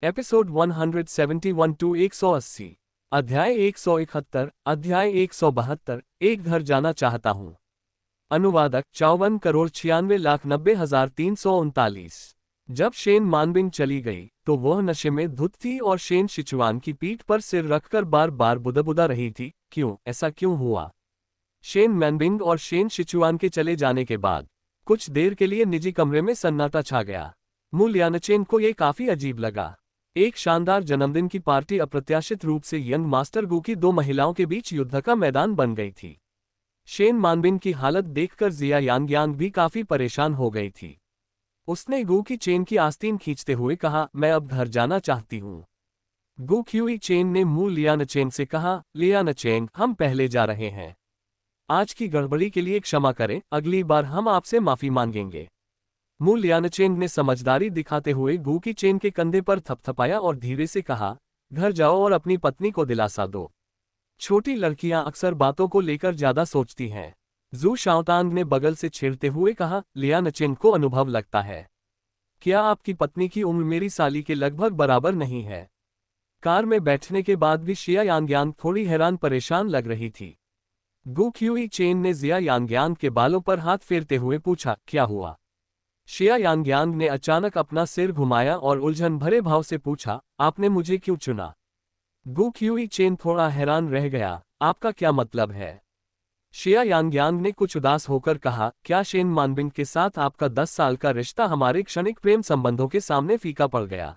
Episode 171 to 180। अध्याय 171, अध्याय 172, एक घर जाना चाहता हूँ। अनुवादक 54,96,90,339। जब शेन मानबिन चली गई तो वह नशे में धुत थी और शेन शिचुआन की पीठ पर सिर रखकर बार बार बुदबुदा रही थी, क्यों, ऐसा क्यों हुआ। शेन मैनबिंग और शेन शिचुआन के चले जाने के बाद कुछ देर के लिए निजी कमरे में सन्नाटा छा गया। मू लियानचेन को यह काफी अजीब लगा। एक शानदार जन्मदिन की पार्टी अप्रत्याशित रूप से यंग मास्टर गू की दो महिलाओं के बीच युद्ध का मैदान बन गई थी। शेन मानबिन की हालत देखकर जिया यांग भी काफी परेशान हो गई थी। उसने गू की चेन की आस्तीन खींचते हुए कहा, मैं अब घर जाना चाहती हूँ। गू क्यूई चेन ने मू लियानचेन से कहा, लियानचेन, हम पहले जा रहे हैं। आज की गड़बड़ी के लिए क्षमा करें, अगली बार हम आपसे माफी मांगेंगे। मू लियानचेन ने समझदारी दिखाते हुए गू की चेन के कंधे पर थपथपाया और धीरे से कहा, घर जाओ और अपनी पत्नी को दिलासा दो। छोटी लड़कियां अक्सर बातों को लेकर ज्यादा सोचती हैं। जू शाओतांग ने बगल से छेड़ते हुए कहा, लियानचेन को अनुभव लगता है। क्या आपकी पत्नी की उम्र मेरी साली के लगभग बराबर नहीं है। कार में बैठने के बाद भी शिया यांग थोड़ी हैरान परेशान लग रही थी। गू क्यूई चेन ने जिया यांग के बालों पर हाथ फेरते हुए पूछा, क्या हुआ। शिया यांग ने अचानक अपना सिर घुमाया और उलझन भरे भाव से पूछा, आपने मुझे क्यों चुना। गू क्यूई चेन थोड़ा हैरान रह गया, आपका क्या मतलब है। शिया यांग ने कुछ उदास होकर कहा, क्या शेन मानबिंग के साथ आपका 10 साल का रिश्ता हमारे क्षणिक प्रेम संबंधों के सामने फीका पड़ गया।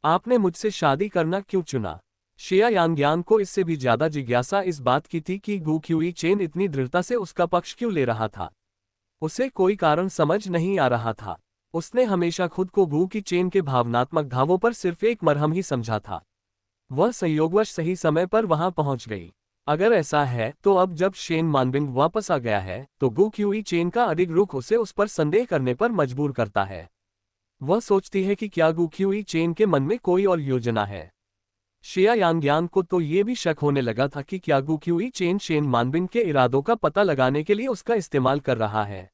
आपने मुझसे शादी करना क्यों चुना। शिया यांग को इससे भी ज्यादा जिज्ञासा इस बात की थी कि गू क्यूई चेन इतनी दृढ़ता से उसका पक्ष क्यों ले रहा था। उसे कोई कारण समझ नहीं आ रहा था। उसने हमेशा खुद को गू की चेन के भावनात्मक घावों पर सिर्फ एक मरहम ही समझा था। वह संयोगवश सही समय पर वहां पहुंच गई। अगर ऐसा है तो अब जब शेन मानबिंग वापस आ गया है तो गू क्यूई चेन का अधिक रुख उसे उस पर संदेह करने पर मजबूर करता है। वह सोचती है कि क्या गू क्यूई चेन के मन में कोई और योजना है। शिया यांग को तो ये भी शक होने लगा था कि क्या गू क्यूई चेन शेन मानबिंग के इरादों का पता लगाने के लिए उसका इस्तेमाल कर रहा है।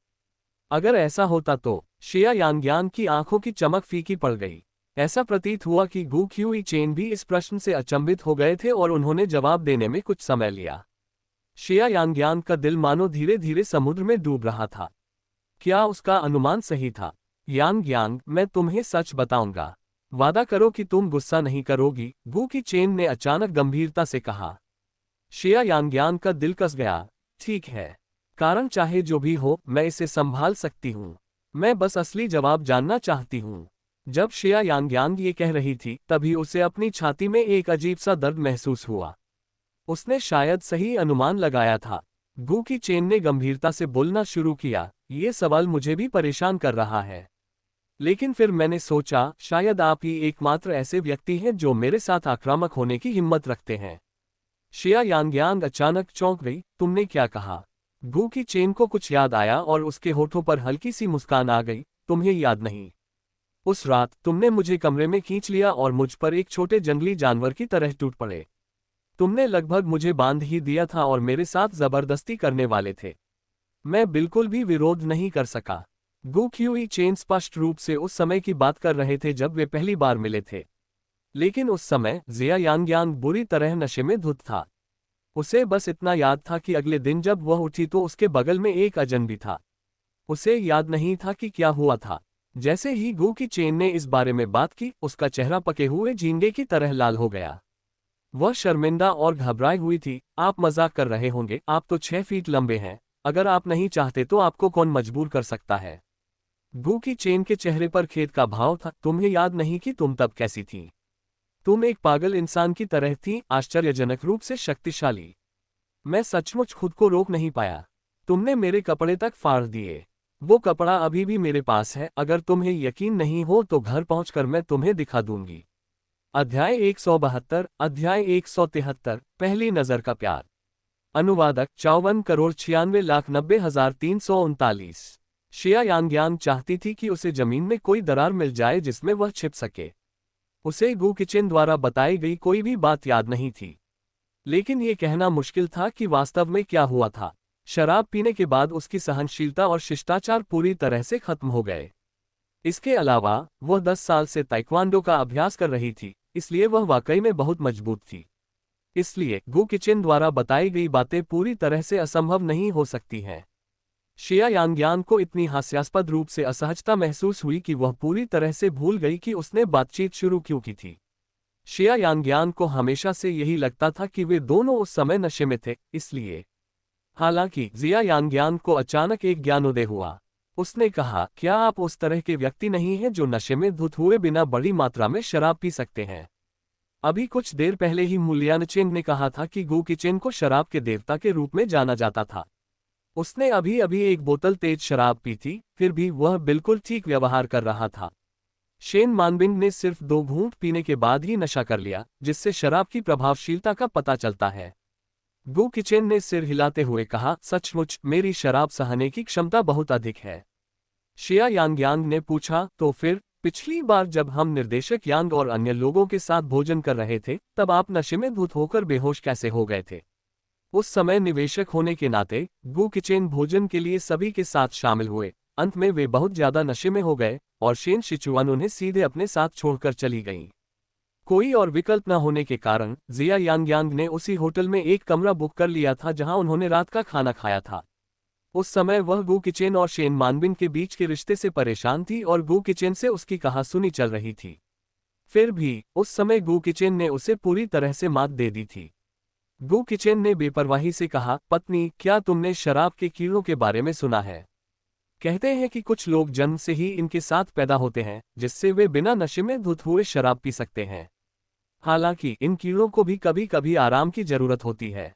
अगर ऐसा होता तो शिया यांग की आंखों की चमक फीकी पड़ गई। ऐसा प्रतीत हुआ कि गू क्यूई चेन भी इस प्रश्न से अचंभित हो गए थे और उन्होंने जवाब देने में कुछ समय लिया। शिया यांग का दिल मानो धीरे धीरे समुद्र में डूब रहा था। क्या उसका अनुमान सही था। यांग, मैं तुम्हें सच बताऊंगा। वादा करो कि तुम गुस्सा नहीं करोगी, गू की चेन ने अचानक गंभीरता से कहा। शिया यांग का दिल कस गया। ठीक है, कारण चाहे जो भी हो, मैं इसे संभाल सकती हूँ। मैं बस असली जवाब जानना चाहती हूँ। जब शिया यांग ये कह रही थी तभी उसे अपनी छाती में एक अजीब सा दर्द महसूस हुआ। उसने शायद सही अनुमान लगाया था। गू की चेन ने गंभीरता से बोलना शुरू किया, ये सवाल मुझे भी परेशान कर रहा है। लेकिन फिर मैंने सोचा, शायद आप ही एकमात्र ऐसे व्यक्ति हैं जो मेरे साथ आक्रामक होने की हिम्मत रखते हैं। शिया यांग अचानक चौंक गई, तुमने क्या कहा। गू की चेन को कुछ याद आया और उसके होठों पर हल्की सी मुस्कान आ गई, तुम्हें याद नहीं। उस रात तुमने मुझे कमरे में खींच लिया और मुझ पर एक छोटे जंगली जानवर की तरह टूट पड़े। तुमने लगभग मुझे बांध ही दिया था और मेरे साथ जबरदस्ती करने वाले थे। मैं बिल्कुल भी विरोध नहीं कर सका। गू क्यूई चेन स्पष्ट रूप से उस समय की बात कर रहे थे जब वे पहली बार मिले थे। लेकिन उस समय जिया यांग बुरी तरह नशे में धुत था। उसे बस इतना याद था कि अगले दिन जब वह उठी तो उसके बगल में एक अजनबी था। उसे याद नहीं था कि क्या हुआ था। जैसे ही गू की चेन ने इस बारे में बात की, उसका चेहरा पके हुए झींगे की तरह लाल हो गया। वह शर्मिंदा और घबराई हुई थी। आप मजाक कर रहे होंगे, आप तो 6 फीट लंबे हैं। अगर आप नहीं चाहते तो आपको कौन मजबूर कर सकता है। गू की चेन के चेहरे पर खेद का भाव था। तुम्हें याद नहीं कि तुम तब कैसी थी। तुम एक पागल इंसान की तरह थी, आश्चर्यजनक रूप से शक्तिशाली। मैं सचमुच खुद को रोक नहीं पाया। तुमने मेरे कपड़े तक फाड़ दिए। वो कपड़ा अभी भी मेरे पास है। अगर तुम्हें यकीन नहीं हो तो घर पहुंचकर मैं तुम्हें दिखा दूंगी। अध्याय 172, अध्याय 173, पहली नजर का प्यार। अनुवादक 54,96,90,339। शिया यांग चाहती थी कि उसे जमीन में कोई दरार मिल जाए जिसमें वह छिप सके। उसे गू किचन द्वारा बताई गई कोई भी बात याद नहीं थी। लेकिन यह कहना मुश्किल था कि वास्तव में क्या हुआ था। शराब पीने के बाद उसकी सहनशीलता और शिष्टाचार पूरी तरह से खत्म हो गए। इसके अलावा वह 10 साल से ताइक्वांडो का अभ्यास कर रही थी, इसलिए वह वाकई में बहुत मजबूत थी। इसलिए गु किचेन द्वारा बताई गई बातें पूरी तरह से असंभव नहीं हो सकती हैं। शिया यांग्यांग को इतनी हास्यास्पद रूप से असहजता महसूस हुई कि वह पूरी तरह से भूल गई कि उसने बातचीत शुरू क्यों की थी। शिया यांग्यांग को हमेशा से यही लगता था कि वे दोनों उस समय नशे में थे, इसलिए। हालांकि जिया यांग्यांग को अचानक एक ज्ञानोदय हुआ। उसने कहा, क्या आप उस तरह के व्यक्ति नहीं हैं जो नशे में धुत हुए बिना बड़ी मात्रा में शराब पी सकते हैं? अभी कुछ देर पहले ही मूल्यानचेंग ने कहा था कि गु किचेन को शराब के देवता के रूप में जाना जाता था। उसने अभी अभी एक बोतल तेज शराब पी थी, फिर भी वह बिल्कुल ठीक व्यवहार कर रहा था। शेन मानबिंग ने सिर्फ 2 घूंट पीने के बाद ही नशा कर लिया, जिससे शराब की प्रभावशीलता का पता चलता है। गु किचेन ने सिर हिलाते हुए कहा, सचमुच मेरी शराब सहने की क्षमता बहुत अधिक है। शिया यांग्यांग ने पूछा, तो फिर पिछली बार जब हम निर्देशक यांग और अन्य लोगों के साथ भोजन कर रहे थे, तब आप नशे में धुत होकर बेहोश कैसे हो गए थे? उस समय निवेशक होने के नाते गु किचेन भोजन के लिए सभी के साथ शामिल हुए। अंत में वे बहुत ज्यादा नशे में हो गए और शेन शिचुआन उन्हें सीधे अपने साथ छोड़कर चली गईं। कोई और विकल्प न होने के कारण जिया यांग्यांग ने उसी होटल में एक कमरा बुक कर लिया था जहां उन्होंने रात का खाना खाया था। उस समय वह गु किचेन और शेन मानबिन के बीच के रिश्ते से परेशान थी और गु किचेन से उसकी कहासुनी चल रही थी। फिर भी उस समय गु किचेन ने उसे पूरी तरह से मात दे दी थी। गु किचेन ने बेपरवाही से कहा, पत्नी, क्या तुमने शराब के कीड़ों के बारे में सुना है? कहते हैं कि कुछ लोग जन्म से ही इनके साथ पैदा होते हैं, जिससे वे बिना नशे में धुत हुए शराब पी सकते हैं। हालांकि इन कीड़ों को भी कभी कभी आराम की जरूरत होती है।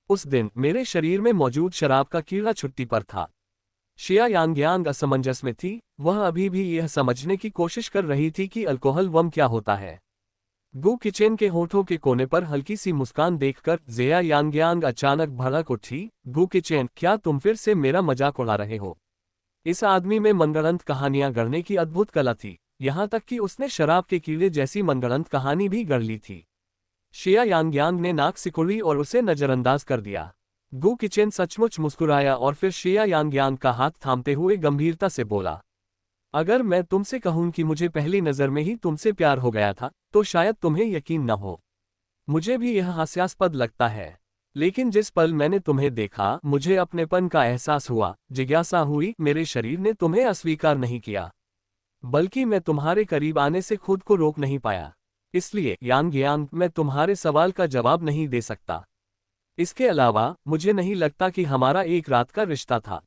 उस दिन मेरे शरीर में मौजूद शराब का कीड़ा छुट्टी पर था। शिया यांग्यांग असमंजस में थी, वह अभी भी यह समझने की कोशिश कर रही थी कि अल्कोहल वम क्या होता है। गु किचेन के होठों के कोने पर हल्की सी मुस्कान देखकर जिया यांग्यांग अचानक भड़क उठी। गु किचेन, क्या तुम फिर से मेरा मजाक उड़ा रहे हो? इस आदमी में मनगढ़ंत कहानियां गढ़ने की अद्भुत कला थी, यहां तक कि उसने शराब के कीड़े जैसी मनगढ़ंत कहानी भी गढ़ ली थी। शिया यांग्यांग ने नाक सिकुड़ी और उसे नजरअंदाज कर दिया। गु किचेन सचमुच मुस्कुराया और फिर शिया यांग्यांग का हाथ थामते हुए गंभीरता से बोला, अगर मैं तुमसे कहूं कि मुझे पहली नजर में ही तुमसे प्यार हो गया था, तो शायद तुम्हें यकीन न हो। मुझे भी यह हास्यास्पद लगता है, लेकिन जिस पल मैंने तुम्हें देखा, मुझे अपनेपन का एहसास हुआ, जिज्ञासा हुई। मेरे शरीर ने तुम्हें अस्वीकार नहीं किया, बल्कि मैं तुम्हारे करीब आने से खुद को रोक नहीं पाया। इसलिए यांग्यांग, मैं तुम्हारे सवाल का जवाब नहीं दे सकता। इसके अलावा मुझे नहीं लगता कि हमारा एक रात का रिश्ता था।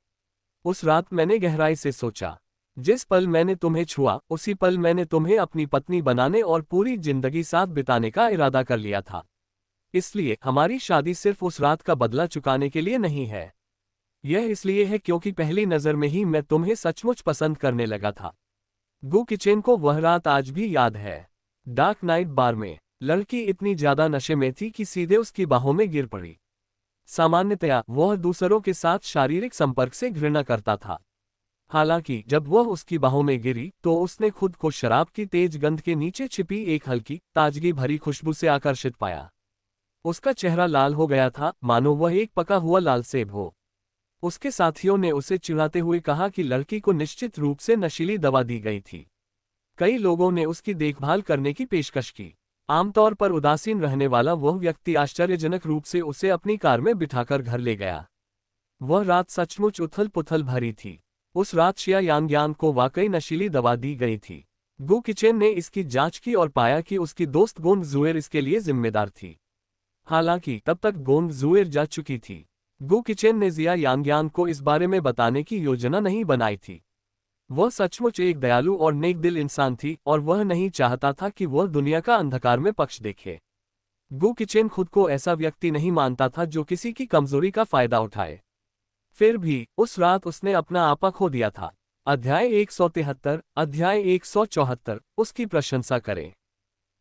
उस रात मैंने गहराई से सोचा। जिस पल मैंने तुम्हें छुआ, उसी पल मैंने तुम्हें अपनी पत्नी बनाने और पूरी जिंदगी साथ बिताने का इरादा कर लिया था। इसलिए हमारी शादी सिर्फ उस रात का बदला चुकाने के लिए नहीं है। यह इसलिए है क्योंकि पहली नजर में ही मैं तुम्हें सचमुच पसंद करने लगा था। गु किचेन को वह रात आज भी याद है। डार्क नाइट बार में लड़की इतनी ज्यादा नशे में थी कि सीधे उसकी बाहों में गिर पड़ी। सामान्यतया वह दूसरों के साथ शारीरिक संपर्क से घृणा करता था। हालांकि जब वह उसकी बाहों में गिरी तो उसने खुद को शराब की तेज गंध के नीचे छिपी एक हल्की, ताजगी भरी खुशबू से आकर्षित पाया। उसका चेहरा लाल हो गया था, मानो वह एक पका हुआ लाल सेब हो। उसके साथियों ने उसे चिढ़ाते हुए कहा कि लड़की को निश्चित रूप से नशीली दवा दी गई थी। कई लोगों ने उसकी देखभाल करने की पेशकश की। आमतौर पर उदासीन रहने वाला वह व्यक्ति आश्चर्यजनक रूप से उसे अपनी कार में बिठाकर घर ले गया। वह रात सचमुच उथल पुथल भरी थी। उस रात शिया यांग्यांग को वाकई नशीली दवा दी गई थी। गु किचेन ने इसकी जांच की और पाया कि उसकी दोस्त गोंग जुएर इसके लिए जिम्मेदार थी। हालांकि तब तक गोंग जुएर जा चुकी थी। गु किचेन ने जिया यांग्यांग को इस बारे में बताने की योजना नहीं बनाई थी। वह सचमुच एक दयालु और नेक दिल इंसान थी और वह नहीं चाहता था कि वह दुनिया का अंधकार में पक्ष देखे। गु किचेन खुद को ऐसा व्यक्ति नहीं मानता था जो किसी की कमजोरी का फायदा उठाए। फिर भी उस रात उसने अपना आपा खो दिया था। अध्याय 173, अध्याय 174, उसकी प्रशंसा करें।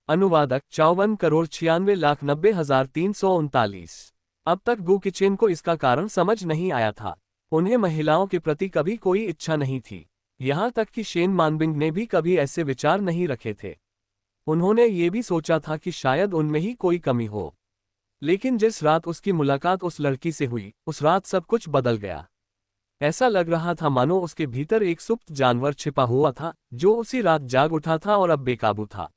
अनुवादक 54,96,90,339। अब तक गु किचेन को इसका कारण समझ नहीं आया था। उन्हें महिलाओं के प्रति कभी कोई इच्छा नहीं थी। यहां तक कि शेन मानबिंग ने भी कभी ऐसे विचार नहीं रखे थे। उन्होंने ये भी सोचा था कि शायद उनमें ही कोई कमी हो। लेकिन जिस रात उसकी मुलाकात उस लड़की से हुई, उस रात सब कुछ बदल गया। ऐसा लग रहा था मानो उसके भीतर एक सुप्त जानवर छिपा हुआ था जो उसी रात जाग उठा था और अब बेकाबू था।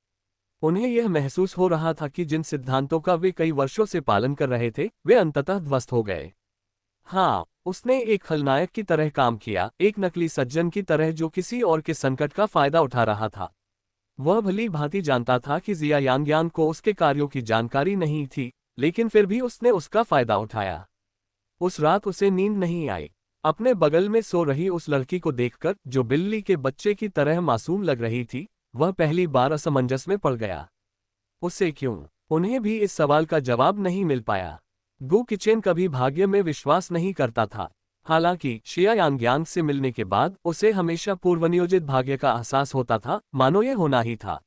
उन्हें यह महसूस हो रहा था कि जिन सिद्धांतों का वे कई वर्षों से पालन कर रहे थे वे अंततः ध्वस्त हो गए। हाँ, उसने एक खलनायक की तरह काम किया, एक नकली सज्जन की तरह जो किसी और के संकट का फायदा उठा रहा था। वह भली भांति जानता था कि जिया यांग्यान को उसके कार्यों की जानकारी नहीं थी, लेकिन फिर भी उसने उसका फायदा उठाया। उस रात उसे नींद नहीं आई। अपने बगल में सो रही उस लड़की को देखकर, जो बिल्ली के बच्चे की तरह मासूम लग रही थी, वह पहली बार असमंजस में पड़ गया। उससे क्यों? उन्हें भी इस सवाल का जवाब नहीं मिल पाया। गु किचेन कभी भाग्य में विश्वास नहीं करता था। हालांकि शिया यांग्यांग से मिलने के बाद उसे हमेशा पूर्वनियोजित भाग्य का एहसास होता था, मानो ये होना ही था।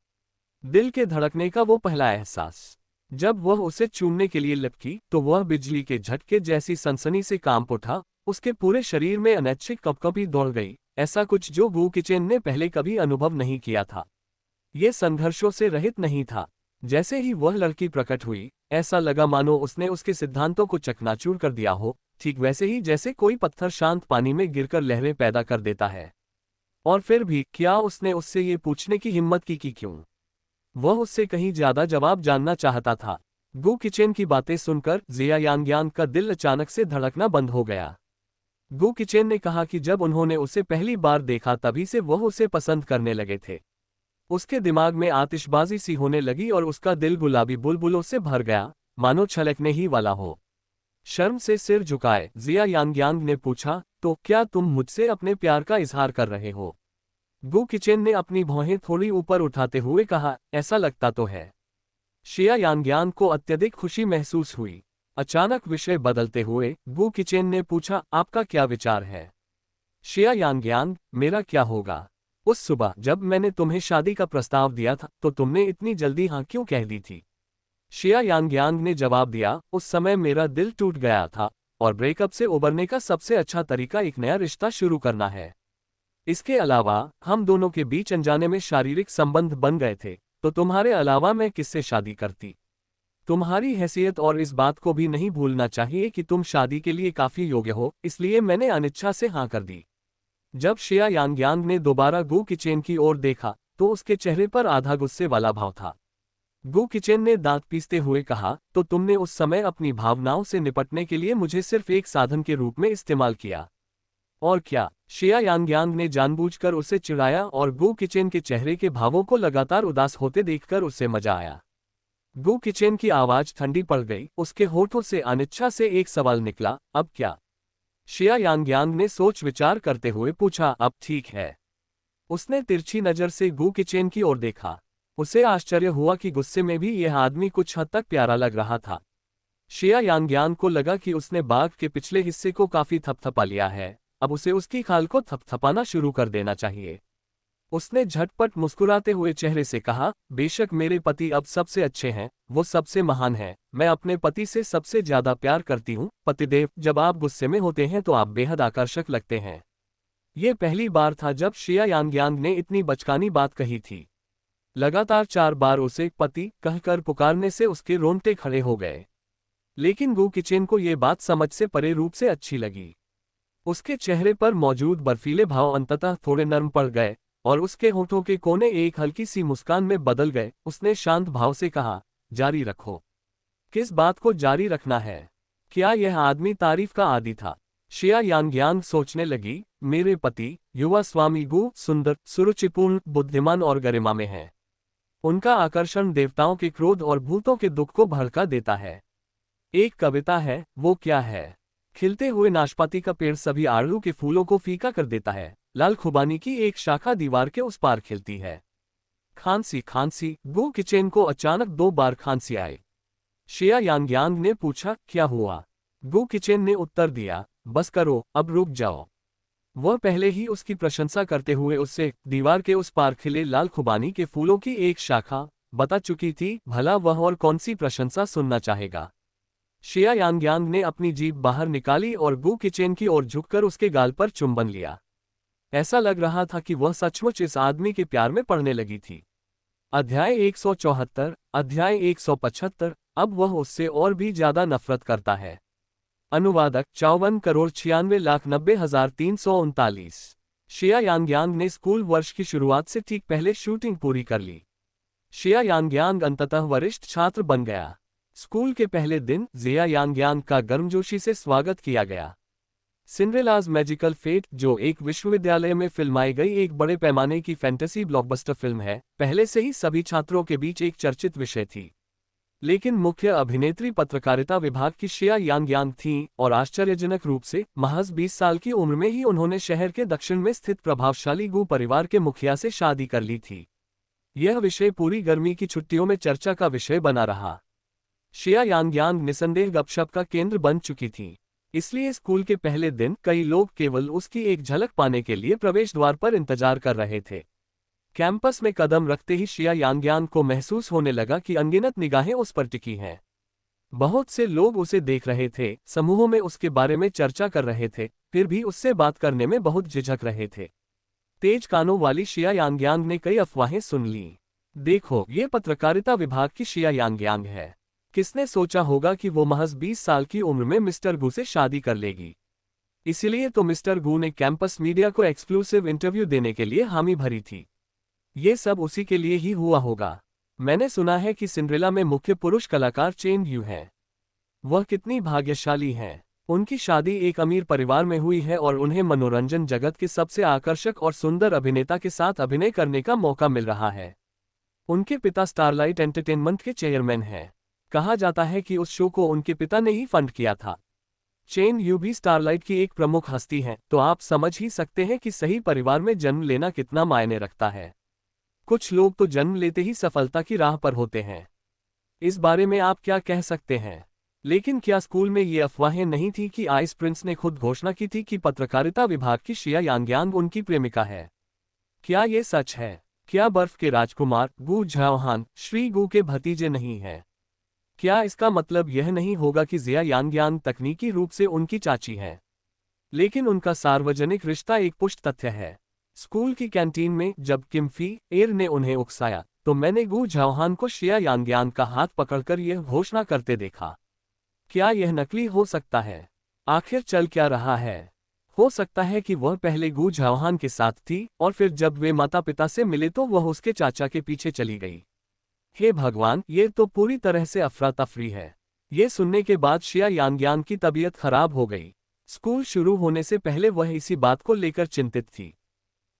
दिल के धड़कने का वो पहला एहसास। जब वह उसे चूमने के लिए लपकी तो वह बिजली के झटके जैसी सनसनी से कांप उठा। उसके पूरे शरीर में अनैच्छिक कपकपी दौड़ गई, ऐसा कुछ जो गु किचेन ने पहले कभी अनुभव नहीं किया था। ये संघर्षों से रहित नहीं था। जैसे ही वह लड़की प्रकट हुई, ऐसा लगा मानो उसने उसके सिद्धांतों को चकनाचूर कर दिया हो, ठीक वैसे ही जैसे कोई पत्थर शांत पानी में गिरकर लहरें पैदा कर देता है। और फिर भी क्या उसने उससे ये पूछने की हिम्मत की कि क्यों? वह उससे कहीं ज्यादा जवाब जानना चाहता था। गु किचेन की बातें सुनकर जिया यांग्यान का दिल अचानक से धड़कना बंद हो गया। गु किचेन ने कहा कि जब उन्होंने उसे पहली बार देखा तभी से वह उसे पसंद करने लगे थे। उसके दिमाग में आतिशबाजी सी होने लगी और उसका दिल गुलाबी बुलबुलों से भर गया, मानो छलकने ही वाला हो। शर्म से सिर झुकाए जिया यांग्यांग ने पूछा, तो क्या तुम मुझसे अपने प्यार का इजहार कर रहे हो? गु किचेन ने अपनी भौहें थोड़ी ऊपर उठाते हुए कहा, ऐसा लगता तो है। शिया यांग्यांग को अत्यधिक खुशी महसूस हुई। अचानक विषय बदलते हुए गु किचेन ने पूछा, आपका क्या विचार है? शिया यांग्यांग, मेरा क्या होगा? उस सुबह जब मैंने तुम्हें शादी का प्रस्ताव दिया था तो तुमने इतनी जल्दी हाँ क्यों कह दी थी? शिया यांग्यांग ने जवाब दिया, उस समय मेरा दिल टूट गया था और ब्रेकअप से उबरने का सबसे अच्छा तरीका एक नया रिश्ता शुरू करना है। इसके अलावा हम दोनों के बीच अनजाने में शारीरिक संबंध बन गए थे, तो तुम्हारे अलावा मैं किससे शादी करती? तुम्हारी हैसियत और इस बात को भी नहीं भूलना चाहिए कि तुम शादी के लिए काफी योग्य हो, इसलिए मैंने अनिच्छा से हाँ कर दी। जब शिया यांग्यांग ने दोबारा गु किचेन की ओर देखा तो उसके चेहरे पर आधा गुस्से वाला भाव था। गु किचेन ने दांत पीसते हुए कहा, तो तुमने उस समय अपनी भावनाओं से निपटने के लिए मुझे सिर्फ एक साधन के रूप में इस्तेमाल किया। और क्या? शिया यांग्यांग ने जानबूझकर उसे चिढ़ाया और गु किचेन के चेहरे के भावों को लगातार उदास होते देखकर उसे मजा आया। गु किचेन की आवाज ठंडी पड़ गई, उसके होठों से अनिच्छा से एक सवाल निकला, अब क्या? शिया यांग्यांग ने सोच विचार करते हुए पूछा, अब ठीक है। उसने तिरछी नजर से गु किचेन की ओर देखा। उसे आश्चर्य हुआ कि गुस्से में भी यह आदमी कुछ हद तक प्यारा लग रहा था। शिया यांग्यांग को लगा कि उसने बाघ के पिछले हिस्से को काफी थपथपा लिया है, अब उसे उसकी खाल को थपथपाना शुरू कर देना चाहिए। उसने झटपट मुस्कुराते हुए चेहरे से कहा, बेशक मेरे पति अब सबसे अच्छे हैं, वो सबसे महान हैं, मैं अपने पति से सबसे ज्यादा प्यार करती हूँ। पतिदेव, जब आप गुस्से में होते हैं तो आप बेहद आकर्षक लगते हैं। ये पहली बार था जब शिया यांग्यांग ने इतनी बचकानी बात कही थी। लगातार 4 बार उसे पति कहकर पुकारने से उसके रोंगटे खड़े हो गए। लेकिन गु किचेन को ये बात समझ से परे रूप से अच्छी लगी। उसके चेहरे पर मौजूद बर्फीले भाव अंततः थोड़े नर्म पड़ गए और उसके होठों के कोने एक हल्की सी मुस्कान में बदल गए। उसने शांत भाव से कहा, जारी रखो। किस बात को जारी रखना है? क्या यह आदमी तारीफ का आदी था? शिया यांग्यांग सोचने लगी, मेरे पति युवा स्वामी गु सुंदर, सुरुचिपूर्ण, बुद्धिमान और गरिमा में हैं। उनका आकर्षण देवताओं के क्रोध और भूतों के दुख को भड़का देता है। एक कविता है, वो क्या है? खिलते हुए नाशपाती का पेड़ सभी आड़ू के फूलों को फीका कर देता है। लाल खुबानी की एक शाखा दीवार के उस पार खिलती है। खांसी खांसी। गु किचेन को अचानक 2 बार खांसी आई। शिया यांग्यांग ने पूछा, क्या हुआ? गु किचेन ने उत्तर दिया, बस करो, अब रुक जाओ। वह पहले ही उसकी प्रशंसा करते हुए उससे दीवार के उस पार खिले लाल खुबानी के फूलों की एक शाखा बता चुकी थी, भला वह और कौन सी प्रशंसा सुनना चाहेगा। शिया यांग्यांग ने अपनी जीभ बाहर निकाली और गु किचेन की ओर झुककर उसके गाल पर चुंबन लिया। ऐसा लग रहा था कि वह सचमुच इस आदमी के प्यार में पड़ने लगी थी। अध्याय 174। अध्याय 175। अब वह उससे और भी ज्यादा नफरत करता है। अनुवादक 54,96,90,339। शिया यांगयांग ने स्कूल वर्ष की शुरुआत से ठीक पहले शूटिंग पूरी कर ली। शिया यांगयांग अंततः वरिष्ठ छात्र बन गया। स्कूल के पहले दिन जिया यांगयांग का गर्मजोशी से स्वागत किया गया। सिंड्रेलाज मैजिकल फेट, जो एक विश्वविद्यालय में फिल्माई गई एक बड़े पैमाने की फैंटेसी ब्लॉकबस्टर फिल्म है, पहले से ही सभी छात्रों के बीच एक चर्चित विषय थी। लेकिन मुख्य अभिनेत्री पत्रकारिता विभाग की शिया यांगयांग थीं और आश्चर्यजनक रूप से महज 20 साल की उम्र में ही उन्होंने शहर के दक्षिण में स्थित प्रभावशाली गू परिवार के मुखिया से शादी कर ली थी। यह विषय पूरी गर्मी की छुट्टियों में चर्चा का विषय बना रहा। शिया यांगयांग निसंदेह गपशप का केंद्र बन चुकी थी, इसलिए स्कूल के पहले दिन कई लोग केवल उसकी एक झलक पाने के लिए प्रवेश द्वार पर इंतजार कर रहे थे। कैंपस में कदम रखते ही शिया यांगयांग को महसूस होने लगा कि अनगिनत निगाहें उस पर टिकी हैं। बहुत से लोग उसे देख रहे थे, समूहों में उसके बारे में चर्चा कर रहे थे, फिर भी उससे बात करने में बहुत झिझक रहे थे। तेज कानों वाली शिया यांगयांग ने कई अफवाहें सुन लीं। देखो, ये पत्रकारिता विभाग की शिया यांगयांग है। किसने सोचा होगा कि वो महज 20 साल की उम्र में मिस्टर गू से शादी कर लेगी। इसीलिए तो मिस्टर गू ने कैंपस मीडिया को एक्सक्लूसिव इंटरव्यू देने के लिए हामी भरी थी। ये सब उसी के लिए ही हुआ होगा। मैंने सुना है कि सिंड्रेला में मुख्य पुरुष कलाकार चेन यू हैं। वह कितनी भाग्यशाली हैं। उनकी शादी एक अमीर परिवार में हुई है और उन्हें मनोरंजन जगत के सबसे आकर्षक और सुंदर अभिनेता के साथ अभिनय करने का मौका मिल रहा है। उनके पिता स्टारलाइट एंटरटेनमेंट के चेयरमैन हैं। कहा जाता है कि उस शो को उनके पिता ने ही फंड किया था। चेन यू भी स्टारलाइट की एक प्रमुख हस्ती हैं, तो आप समझ ही सकते हैं कि सही परिवार में जन्म लेना कितना मायने रखता है। कुछ लोग तो जन्म लेते ही सफलता की राह पर होते हैं। इस बारे में आप क्या कह सकते हैं? लेकिन क्या स्कूल में ये अफवाहें नहीं थी कि आइस प्रिंस ने खुद घोषणा की थी कि पत्रकारिता विभाग की शिया यांगयांग उनकी प्रेमिका है? क्या ये सच है? क्या बर्फ के राजकुमार गू झाओहान श्री गू के भतीजे नहीं हैं? क्या इसका मतलब यह नहीं होगा कि जिया यांगयांग तकनीकी रूप से उनकी चाची है, लेकिन उनका सार्वजनिक रिश्ता एक पुष्ट तथ्य है? स्कूल की कैंटीन में जब किम्फी एर ने उन्हें उकसाया, तो मैंने गू झाओहान को शिया यांगयांग का हाथ पकड़कर यह घोषणा करते देखा। क्या यह नकली हो सकता है? आखिर चल क्या रहा है? हो सकता है कि वह पहले गू झाओहान के साथ थी और फिर जब वे माता पिता से मिले तो वह उसके चाचा के पीछे चली गई। हे भगवान, ये तो पूरी तरह से अफरा तफरी है। ये सुनने के बाद शिया यांगयांग की तबीयत खराब हो गई। स्कूल शुरू होने से पहले वह इसी बात को लेकर चिंतित थी।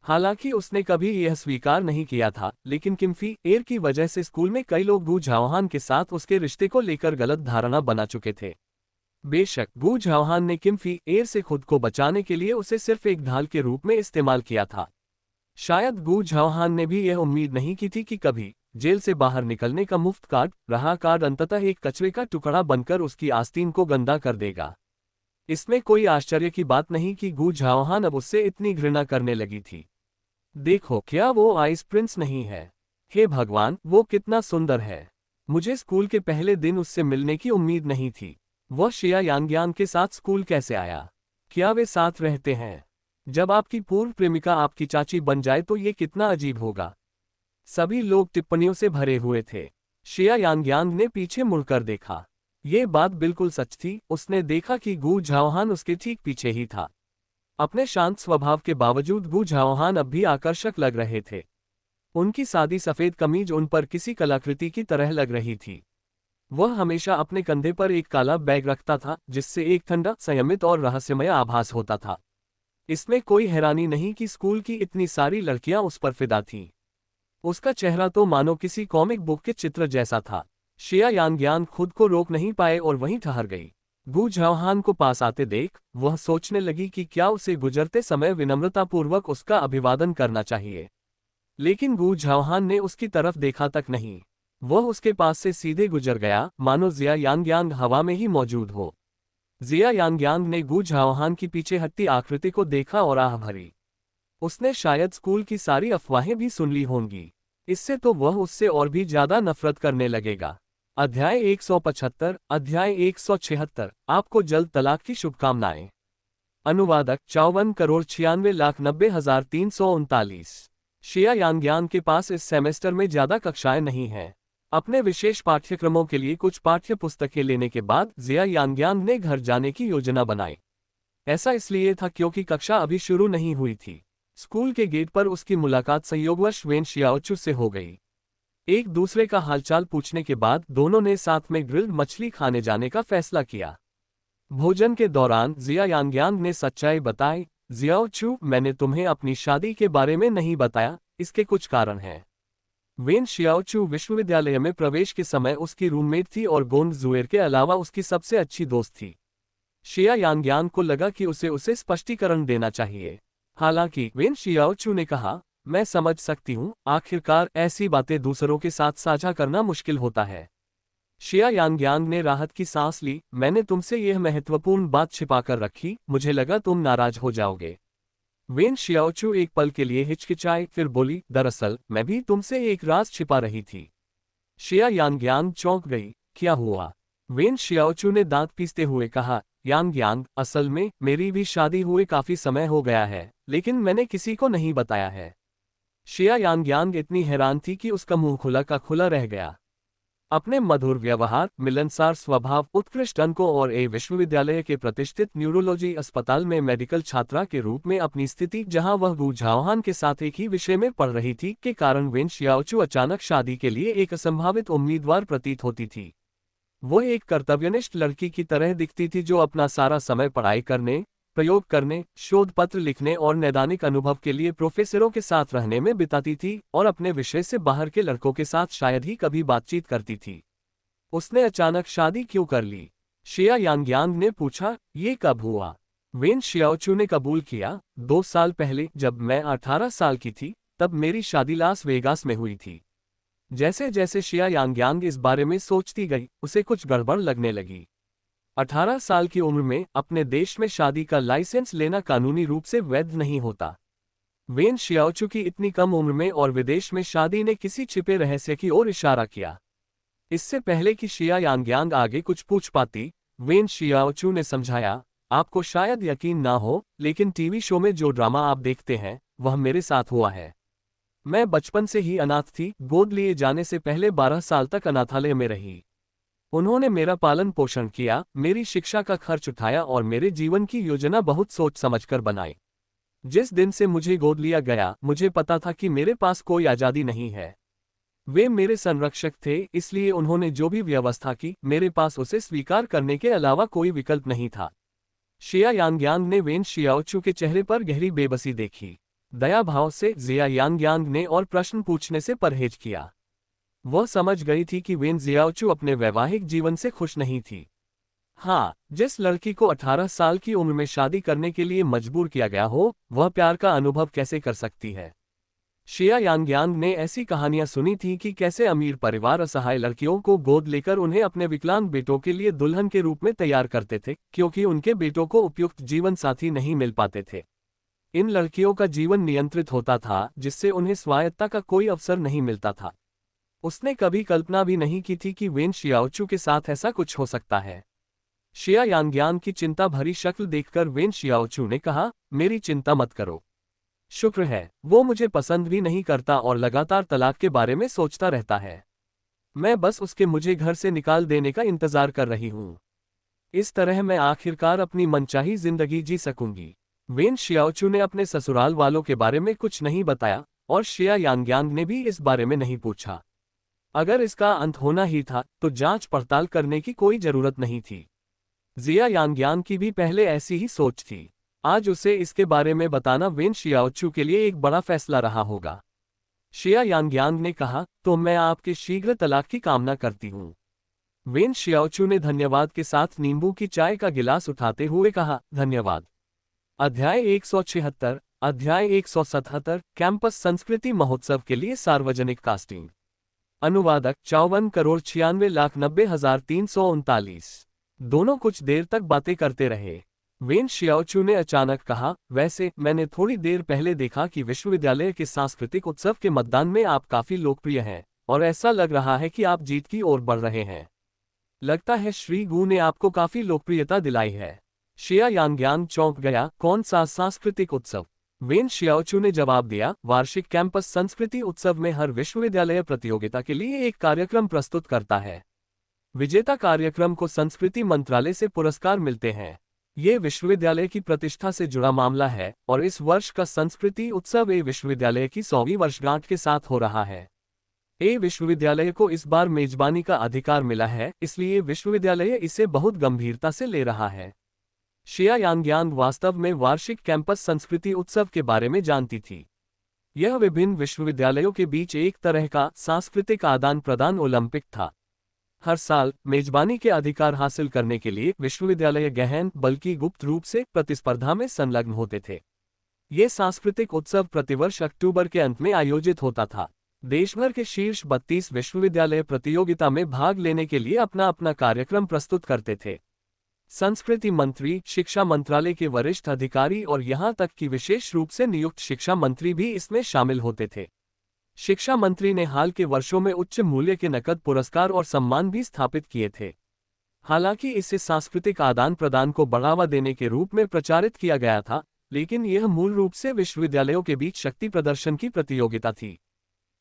हालांकि उसने कभी यह स्वीकार नहीं किया था, लेकिन किम्फी एर की वजह से स्कूल में कई लोग गू झाओहान के साथ उसके रिश्ते को लेकर गलत धारणा बना चुके थे। बेशक गू झाओहान ने किम्फी एर से खुद को बचाने के लिए उसे सिर्फ एक ढाल के रूप में इस्तेमाल किया था। शायद गू झाओहान ने भी यह उम्मीद नहीं की थी कि कभी जेल से बाहर निकलने का मुफ्त कार्ड रहा कार्ड अंततः एक कचरे का टुकड़ा बनकर उसकी आस्तीन को गंदा कर देगा। इसमें कोई आश्चर्य की बात नहीं कि गू झाओहान अब उससे इतनी घृणा करने लगी थी। देखो, क्या वो आइस प्रिंस नहीं है? हे भगवान, वो कितना सुंदर है। मुझे स्कूल के पहले दिन उससे मिलने की उम्मीद नहीं थी। वह शिया यांगयांग के साथ स्कूल कैसे आया? क्या वे साथ रहते हैं? जब आपकी पूर्व प्रेमिका आपकी चाची बन जाए तो ये कितना अजीब होगा। सभी लोग टिप्पणियों से भरे हुए थे। शिया यांगयांग ने पीछे मुड़कर देखा। ये बात बिल्कुल सच थी। उसने देखा कि गू झाओहान उसके ठीक पीछे ही था। अपने शांत स्वभाव के बावजूद गू झाओहान अब भी आकर्षक लग रहे थे। उनकी सादी सफेद कमीज उन पर किसी कलाकृति की तरह लग रही थी। वह हमेशा अपने कंधे पर एक काला बैग रखता था, जिससे एक ठंडा, संयमित और रहस्यमय आभास होता था। इसमें कोई हैरानी नहीं कि स्कूल की इतनी सारी लड़कियां उस पर फिदा थीं। उसका चेहरा तो मानो किसी कॉमिक बुक के चित्र जैसा था। शिया यांगयांग खुद को रोक नहीं पाए और वहीं ठहर गई। गू झाओहान को पास आते देख वह सोचने लगी कि क्या उसे गुजरते समय विनम्रतापूर्वक उसका अभिवादन करना चाहिए, लेकिन गू झाओहान ने उसकी तरफ देखा तक नहीं। वह उसके पास से सीधे गुजर गया, मानो जिया यांगयांग हवा में ही मौजूद हो। जिया यांगयांग ने गू झाओहान की पीछे हटती आकृति को देखा और आह भरी। उसने शायद स्कूल की सारी अफवाहें भी सुन ली होंगी। इससे तो वह उससे और भी ज्यादा नफरत करने लगेगा। अध्याय 175, अध्याय 176। आपको जल्द तलाक की शुभकामनाएं। अनुवादक 54,96,90,339। शिया यांगयांग के पास इस सेमेस्टर में ज्यादा कक्षाएं नहीं हैं। अपने विशेष पाठ्यक्रमों के लिए कुछ पाठ्य पुस्तकें लेने के बाद जिया यांग्यांग ने घर जाने की योजना बनाई। ऐसा इसलिए था क्योंकि कक्षा अभी शुरू नहीं हुई थी। स्कूल के गेट पर उसकी मुलाकात संयोगवश वेन शियाओचू से हो गई। एक दूसरे का हालचाल पूछने के बाद दोनों ने साथ में ग्रिल्ड मछली खाने जाने का फैसला किया। भोजन के दौरान जिया यांग्यांग ने सच्चाई बताई, जियाओचू, मैंने तुम्हें अपनी शादी के बारे में नहीं बताया, इसके कुछ कारण हैं। वेन शियाओचू विश्वविद्यालय में प्रवेश के समय उसकी रूममेट थी और गोंग जुएर के अलावा उसकी सबसे अच्छी दोस्त थी। शिया यांग्यांग को लगा कि उसे स्पष्टीकरण देना चाहिए। हालांकि वेन शियाओचू ने कहा, मैं समझ सकती हूँ, आखिरकार ऐसी बातें दूसरों के साथ साझा करना मुश्किल होता है। शिया यांग्यांग ने राहत की सांस ली, मैंने तुमसे यह महत्वपूर्ण बात छिपाकर रखी, मुझे लगा तुम नाराज हो जाओगे। वेन शियाओचू एक पल के लिए हिचकिचाई, फिर बोली, दरअसल मैं भी तुमसे एक राज छिपा रही थी। शिया यांग्यांग चौंक गई, क्या हुआ? वेन शियाओचू ने दांत पीसते हुए कहा, यांग्यांग, असल में मेरी भी शादी हुए काफी समय हो गया है, लेकिन मैंने किसी को नहीं बताया है। शिया यांग्यांग इतनी हैरान थी कि उसका मुंह खुला का खुला रह गया। अपने मधुर व्यवहार, मिलनसार स्वभाव, उत्कृष्ट अंकों और विश्वविद्यालय के प्रतिष्ठित न्यूरोलॉजी अस्पताल में मेडिकल छात्रा के रूप में अपनी स्थिति, जहां वह गू झाओहान के साथ एक ही विषय में पढ़ रही थी, के कारण वेन शियाओचू अचानक शादी के लिए एक असंभावित उम्मीदवार प्रतीत होती थी। वह एक कर्तव्यनिष्ठ लड़की की तरह दिखती थी जो अपना सारा समय पढ़ाई करने, प्रयोग करने, शोध पत्र लिखने और नैदानिक अनुभव के लिए प्रोफेसरों के साथ रहने में बिताती थी और अपने विषय से बाहर के लड़कों के साथ शायद ही कभी बातचीत करती थी। उसने अचानक शादी क्यों कर ली? शिया यांग्यांग ने पूछा, ये कब हुआ? वेन शियाओचू ने कबूल किया, 2 साल पहले, जब मैं 18 साल की थी, तब मेरी शादी लास वेगास में हुई थी। जैसे जैसे शिया यांग्यांग इस बारे में सोचती गई, उसे कुछ गड़बड़ लगने लगी। 18 साल की उम्र में अपने देश में शादी का लाइसेंस लेना कानूनी रूप से वैध नहीं होता। वेन शियाओचू की इतनी कम उम्र में और विदेश में शादी ने किसी छिपे रहस्य की ओर इशारा किया। इससे पहले कि शिया यांग्यांग आगे कुछ पूछ पाती, वेन शियाओचू ने समझाया, आपको शायद यकीन ना हो, लेकिन टीवी शो में जो ड्रामा आप देखते हैं, वह मेरे साथ हुआ है। मैं बचपन से ही अनाथ थी, गोद लिए जाने से पहले 12 साल तक अनाथालय में रही। उन्होंने मेरा पालन पोषण किया, मेरी शिक्षा का खर्च उठाया और मेरे जीवन की योजना बहुत सोच समझकर बनाई। जिस दिन से मुझे गोद लिया गया, मुझे पता था कि मेरे पास कोई आज़ादी नहीं है। वे मेरे संरक्षक थे, इसलिए उन्होंने जो भी व्यवस्था की, मेरे पास उसे स्वीकार करने के अलावा कोई विकल्प नहीं था। शिया यांग्यांग ने वेन शियाओचू के चेहरे पर गहरी बेबसी देखी। दया भाव से जिया यांग्यांग ने और प्रश्न पूछने से परहेज किया। वह समझ गई थी कि वेन जियाओचू अपने वैवाहिक जीवन से खुश नहीं थी। हाँ, जिस लड़की को 18 साल की उम्र में शादी करने के लिए मजबूर किया गया हो, वह प्यार का अनुभव कैसे कर सकती है? शिया यांग्यांग ने ऐसी कहानियां सुनी थी कि कैसे अमीर परिवार असहाय लड़कियों को गोद लेकर उन्हें अपने विकलांग बेटों के लिए दुल्हन के रूप में तैयार करते थे, क्योंकि उनके बेटों को उपयुक्त जीवन साथी नहीं मिल पाते थे। इन लड़कियों का जीवन नियंत्रित होता था, जिससे उन्हें स्वायत्तता का कोई अवसर नहीं मिलता था। उसने कभी कल्पना भी नहीं की थी कि वेन शियाओचू के साथ ऐसा कुछ हो सकता है। शिया यांग्यांग की चिंता भरी शक्ल देखकर वेन शियाओचू ने कहा, मेरी चिंता मत करो। शुक्र है, वो मुझे पसंद भी नहीं करता और लगातार तलाक के बारे में सोचता रहता है। मैं बस उसके मुझे घर से निकाल देने का इंतजार कर रही हूँ। इस तरह मैं आखिरकार अपनी मनचाही जिंदगी जी सकूंगी। वेन शियाओचू ने अपने ससुराल वालों के बारे में कुछ नहीं बताया और शिया यांग्यांग ने भी इस बारे में नहीं पूछा। अगर इसका अंत होना ही था, तो जांच पड़ताल करने की कोई जरूरत नहीं थी। जिया यांग्यांग की भी पहले ऐसी ही सोच थी। आज उसे इसके बारे में बताना वेन शियाओचू के लिए एक बड़ा फैसला रहा होगा। शिया यांग्यांग ने कहा, तो मैं आपके शीघ्र तलाक की कामना करती हूँ। वेन शियाओचू ने धन्यवाद के साथ नींबू की चाय का गिलास उठाते हुए कहा, धन्यवाद। अध्याय 176, अध्याय 177, कैंपस संस्कृति महोत्सव के लिए सार्वजनिक कास्टिंग। अनुवादक 54,96,90,339। दोनों कुछ देर तक बातें करते रहे। वेन शियाओचू ने अचानक कहा, वैसे मैंने थोड़ी देर पहले देखा कि विश्वविद्यालय के सांस्कृतिक उत्सव के मतदान में आप काफी लोकप्रिय हैं, और ऐसा लग रहा है कि आप जीत की ओर बढ़ रहे हैं। लगता है श्री गू ने आपको काफी लोकप्रियता दिलाई है। शिया यांग्यांग चौंक गया, कौन सा सांस्कृतिक उत्सव? वेन शियाओचू ने जवाब दिया, वार्षिक कैंपस संस्कृति उत्सव में हर विश्वविद्यालय प्रतियोगिता के लिए एक कार्यक्रम प्रस्तुत करता है। विजेता कार्यक्रम को संस्कृति मंत्रालय से पुरस्कार मिलते हैं। ये विश्वविद्यालय की प्रतिष्ठा से जुड़ा मामला है और इस वर्ष का संस्कृति उत्सव ए विश्वविद्यालय की 100वीं वर्षगांठ के साथ हो रहा है। ए विश्वविद्यालय को इस बार मेजबानी का अधिकार मिला है, इसलिए विश्वविद्यालय इसे बहुत गंभीरता से ले रहा है। शिया यांग्यांग वास्तव में वार्षिक कैंपस संस्कृति उत्सव के बारे में जानती थी। यह विभिन्न विश्वविद्यालयों के बीच एक तरह का सांस्कृतिक आदान प्रदान ओलंपिक था। हर साल मेजबानी के अधिकार हासिल करने के लिए विश्वविद्यालय गहन बल्कि गुप्त रूप से प्रतिस्पर्धा में संलग्न होते थे। ये सांस्कृतिक उत्सव प्रतिवर्ष अक्टूबर के अंत में आयोजित होता था। देशभर के शीर्ष 32 विश्वविद्यालय प्रतियोगिता में भाग लेने के लिए अपना अपना कार्यक्रम प्रस्तुत करते थे। संस्कृति मंत्री, शिक्षा मंत्रालय के वरिष्ठ अधिकारी और यहां तक कि विशेष रूप से नियुक्त शिक्षा मंत्री भी इसमें शामिल होते थे। शिक्षा मंत्री ने हाल के वर्षों में उच्च मूल्य के नकद पुरस्कार और सम्मान भी स्थापित किए थे। हालांकि इसे सांस्कृतिक आदान प्रदान को बढ़ावा देने के रूप में प्रचारित किया गया था, लेकिन यह मूल रूप से विश्वविद्यालयों के बीच शक्ति प्रदर्शन की प्रतियोगिता थी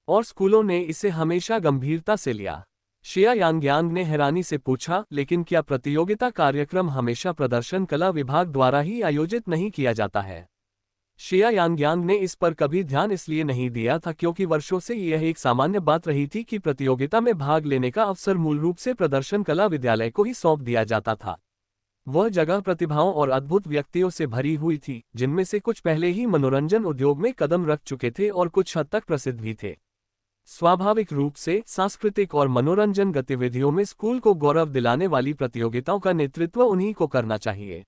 और स्कूलों ने इसे हमेशा गंभीरता से लिया। शिया यांग्यांग ने हैरानी से पूछा, लेकिन क्या प्रतियोगिता कार्यक्रम हमेशा प्रदर्शन कला विभाग द्वारा ही आयोजित नहीं किया जाता है? शिया यांग्यांग ने इस पर कभी ध्यान इसलिए नहीं दिया था क्योंकि वर्षों से यह एक सामान्य बात रही थी कि प्रतियोगिता में भाग लेने का अवसर मूल रूप से प्रदर्शन कला विद्यालय को ही सौंप दिया जाता था। वह जगह प्रतिभाओं और अद्भुत व्यक्तियों से भरी हुई थी, जिनमें से कुछ पहले ही मनोरंजन उद्योग में कदम रख चुके थे और कुछ हद तक प्रसिद्ध भी थे। स्वाभाविक रूप से सांस्कृतिक और मनोरंजन गतिविधियों में स्कूल को गौरव दिलाने वाली प्रतियोगिताओं का नेतृत्व उन्हीं को करना चाहिए।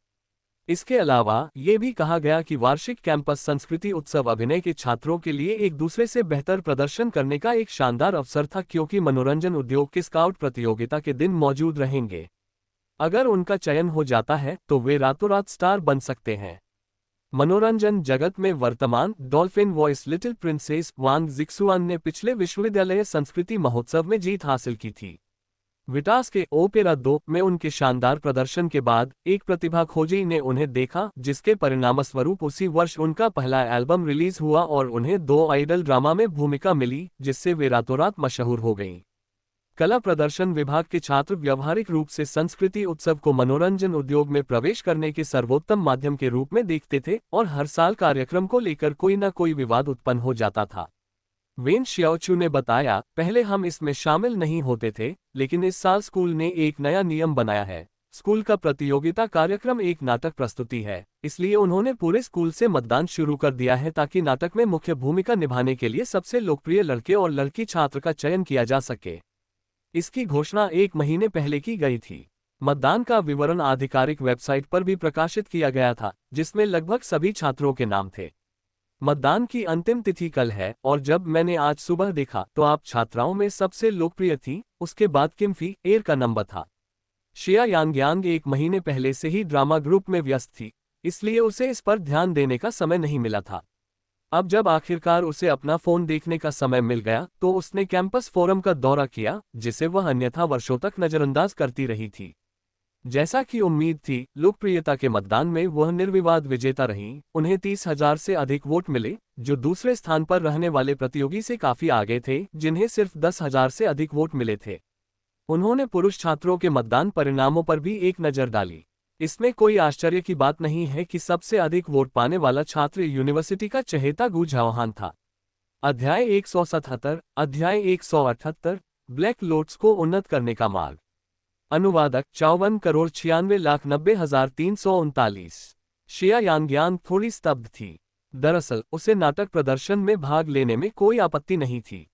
इसके अलावा ये भी कहा गया कि वार्षिक कैंपस संस्कृति उत्सव अभिनय के छात्रों के लिए एक दूसरे से बेहतर प्रदर्शन करने का एक शानदार अवसर था, क्योंकि मनोरंजन उद्योग के स्काउट प्रतियोगिता के दिन मौजूद रहेंगे। अगर उनका चयन हो जाता है तो वे रातों रात स्टार बन सकते हैं। मनोरंजन जगत में वर्तमान डॉल्फिन वॉइस लिटिल प्रिंसेस वांग जिक्सुआन ने पिछले विश्वविद्यालय संस्कृति महोत्सव में जीत हासिल की थी। विटास के ओपेरा 2 में उनके शानदार प्रदर्शन के बाद एक प्रतिभा खोजी ने उन्हें देखा, जिसके परिणामस्वरूप उसी वर्ष उनका पहला एल्बम रिलीज हुआ और उन्हें 2 आइडल ड्रामा में भूमिका मिली, जिससे वे रातों रात मशहूर हो गईं। कला प्रदर्शन विभाग के छात्र व्यवहारिक रूप से संस्कृति उत्सव को मनोरंजन उद्योग में प्रवेश करने के सर्वोत्तम माध्यम के रूप में देखते थे और हर साल कार्यक्रम को लेकर कोई न कोई विवाद उत्पन्न हो जाता था। वेन शियाओचू ने बताया, पहले हम इसमें शामिल नहीं होते थे, लेकिन इस साल स्कूल ने एक नया नियम बनाया है। स्कूल का प्रतियोगिता कार्यक्रम एक नाटक प्रस्तुति है, इसलिए उन्होंने पूरे स्कूल से मतदान शुरू कर दिया है ताकि नाटक में मुख्य भूमिका निभाने के लिए सबसे लोकप्रिय लड़के और लड़की छात्र का चयन किया जा सके। इसकी घोषणा 1 महीने पहले की गई थी। मतदान का विवरण आधिकारिक वेबसाइट पर भी प्रकाशित किया गया था, जिसमें लगभग सभी छात्रों के नाम थे। मतदान की अंतिम तिथि कल है और जब मैंने आज सुबह देखा तो आप छात्राओं में सबसे लोकप्रिय थी, उसके बाद किम्फी एयर का नंबर था। शिया यांग्यांग 1 महीने पहले से ही ड्रामा ग्रुप में व्यस्त थी, इसलिए उसे इस पर ध्यान देने का समय नहीं मिला था। अब जब आखिरकार उसे अपना फोन देखने का समय मिल गया तो उसने कैंपस फोरम का दौरा किया, जिसे वह अन्यथा वर्षों तक नजरअंदाज करती रही थी। जैसा कि उम्मीद थी, लोकप्रियता के मतदान में वह निर्विवाद विजेता रहीं। उन्हें 30,000 से अधिक वोट मिले, जो दूसरे स्थान पर रहने वाले प्रतियोगी से काफी आगे थे, जिन्हें सिर्फ 10,000 से अधिक वोट मिले थे। उन्होंने पुरुष छात्रों के मतदान परिणामों पर भी एक नज़र डाली। इसमें कोई आश्चर्य की बात नहीं है कि सबसे अधिक वोट पाने वाला छात्र यूनिवर्सिटी का चहेता गु झाओहान था। अध्याय 177, अध्याय 178, ब्लैक लोट्स को उन्नत करने का मार्ग। अनुवादक 54,96,90,339। शिया यांग्यांग थोड़ी स्तब्ध थी। दरअसल उसे नाटक प्रदर्शन में भाग लेने में कोई आपत्ति नहीं थी।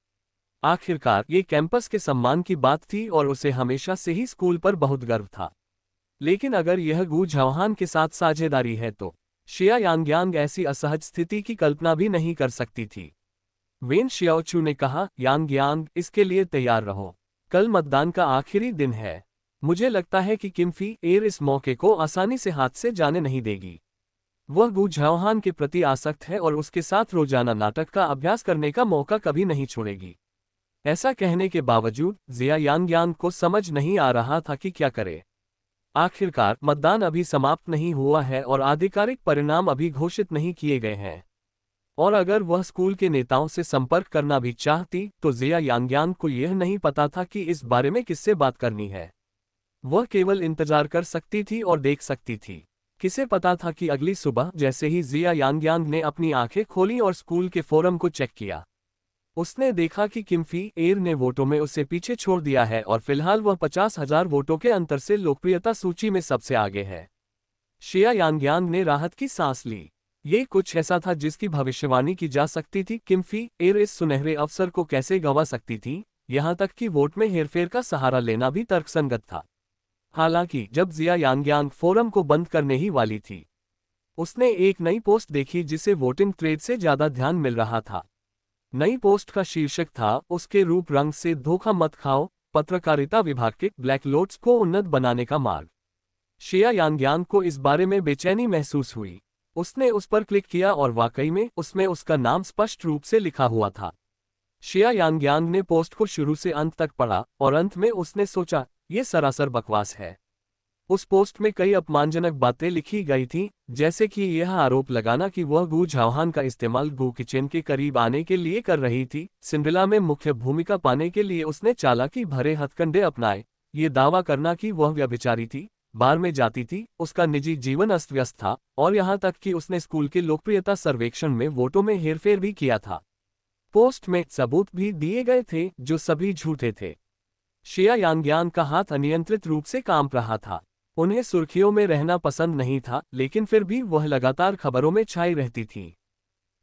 आखिरकार ये कैंपस के सम्मान की बात थी और उसे हमेशा से ही स्कूल पर बहुत गर्व था। लेकिन अगर यह गु झाओहान के साथ साझेदारी है तो शिया यांग्यांग ऐसी असहज स्थिति की कल्पना भी नहीं कर सकती थी। वेन शियाओचू ने कहा, यांग्यांग, इसके लिए तैयार रहो। कल मतदान का आखिरी दिन है। मुझे लगता है कि किम्फी एयर इस मौके को आसानी से हाथ से जाने नहीं देगी। वह गु झाओहान के प्रति आसक्त है और उसके साथ रोजाना नाटक का अभ्यास करने का मौका कभी नहीं छोड़ेगी। ऐसा कहने के बावजूद जिया यांग्यांग को समझ नहीं आ रहा था कि क्या करे। आखिरकार मतदान अभी समाप्त नहीं हुआ है और आधिकारिक परिणाम अभी घोषित नहीं किए गए हैं। और अगर वह स्कूल के नेताओं से संपर्क करना भी चाहती तो जिया यांग्यांग को यह नहीं पता था कि इस बारे में किससे बात करनी है। वह केवल इंतजार कर सकती थी और देख सकती थी। किसे पता था कि अगली सुबह जैसे ही जिया यांग्यांग ने अपनी आंखें खोली और स्कूल के फोरम को चेक किया, उसने देखा कि किम फी एर ने वोटों में उसे पीछे छोड़ दिया है और फिलहाल वह 50,000 वोटों के अंतर से लोकप्रियता सूची में सबसे आगे है। शिया यांग्यांग ने राहत की सांस ली। ये कुछ ऐसा था जिसकी भविष्यवाणी की जा सकती थी। किम फी एर इस सुनहरे अवसर को कैसे गंवा सकती थी, यहां तक कि वोट में हेरफेर का सहारा लेना भी तर्कसंगत था। हालांकि जब जिया यांग्यांग फोरम को बंद करने ही वाली थी, उसने एक नई पोस्ट देखी जिसे वोटिंग ट्रेड से ज्यादा ध्यान मिल रहा था। नई पोस्ट का शीर्षक था, उसके रूप रंग से धोखा मत खाओ, पत्रकारिता विभाग के ब्लैक लोड्स को उन्नत बनाने का मार्ग। शिया यांग्यांग को इस बारे में बेचैनी महसूस हुई। उसने उस पर क्लिक किया और वाकई में उसमें उसका नाम स्पष्ट रूप से लिखा हुआ था। शिया यांग्यांग ने पोस्ट को शुरू से अंत तक पढ़ा और अंत में उसने सोचा, ये सरासर बकवास है। उस पोस्ट में कई अपमानजनक बातें लिखी गई थीं, जैसे कि यह आरोप लगाना कि वह गू झाओहान का इस्तेमाल गू किचन के करीब आने के लिए कर रही थी। सिंड्रेला में मुख्य भूमिका पाने के लिए उसने चालाकी भरे हथकंडे अपनाए। ये दावा करना कि वह व्यभिचारी थी, बार में जाती थी, उसका निजी जीवन अस्त व्यस्त था, और यहाँ तक कि उसने स्कूल के लोकप्रियता सर्वेक्षण में वोटों में हेरफेर भी किया था। पोस्ट में सबूत भी दिए गए थे जो सभी झूठे थे। शिया यांग्यांग का हाथ अनियंत्रित रूप से कांप रहा था। उन्हें सुर्खियों में रहना पसंद नहीं था, लेकिन फिर भी वह लगातार खबरों में छाई रहती थी।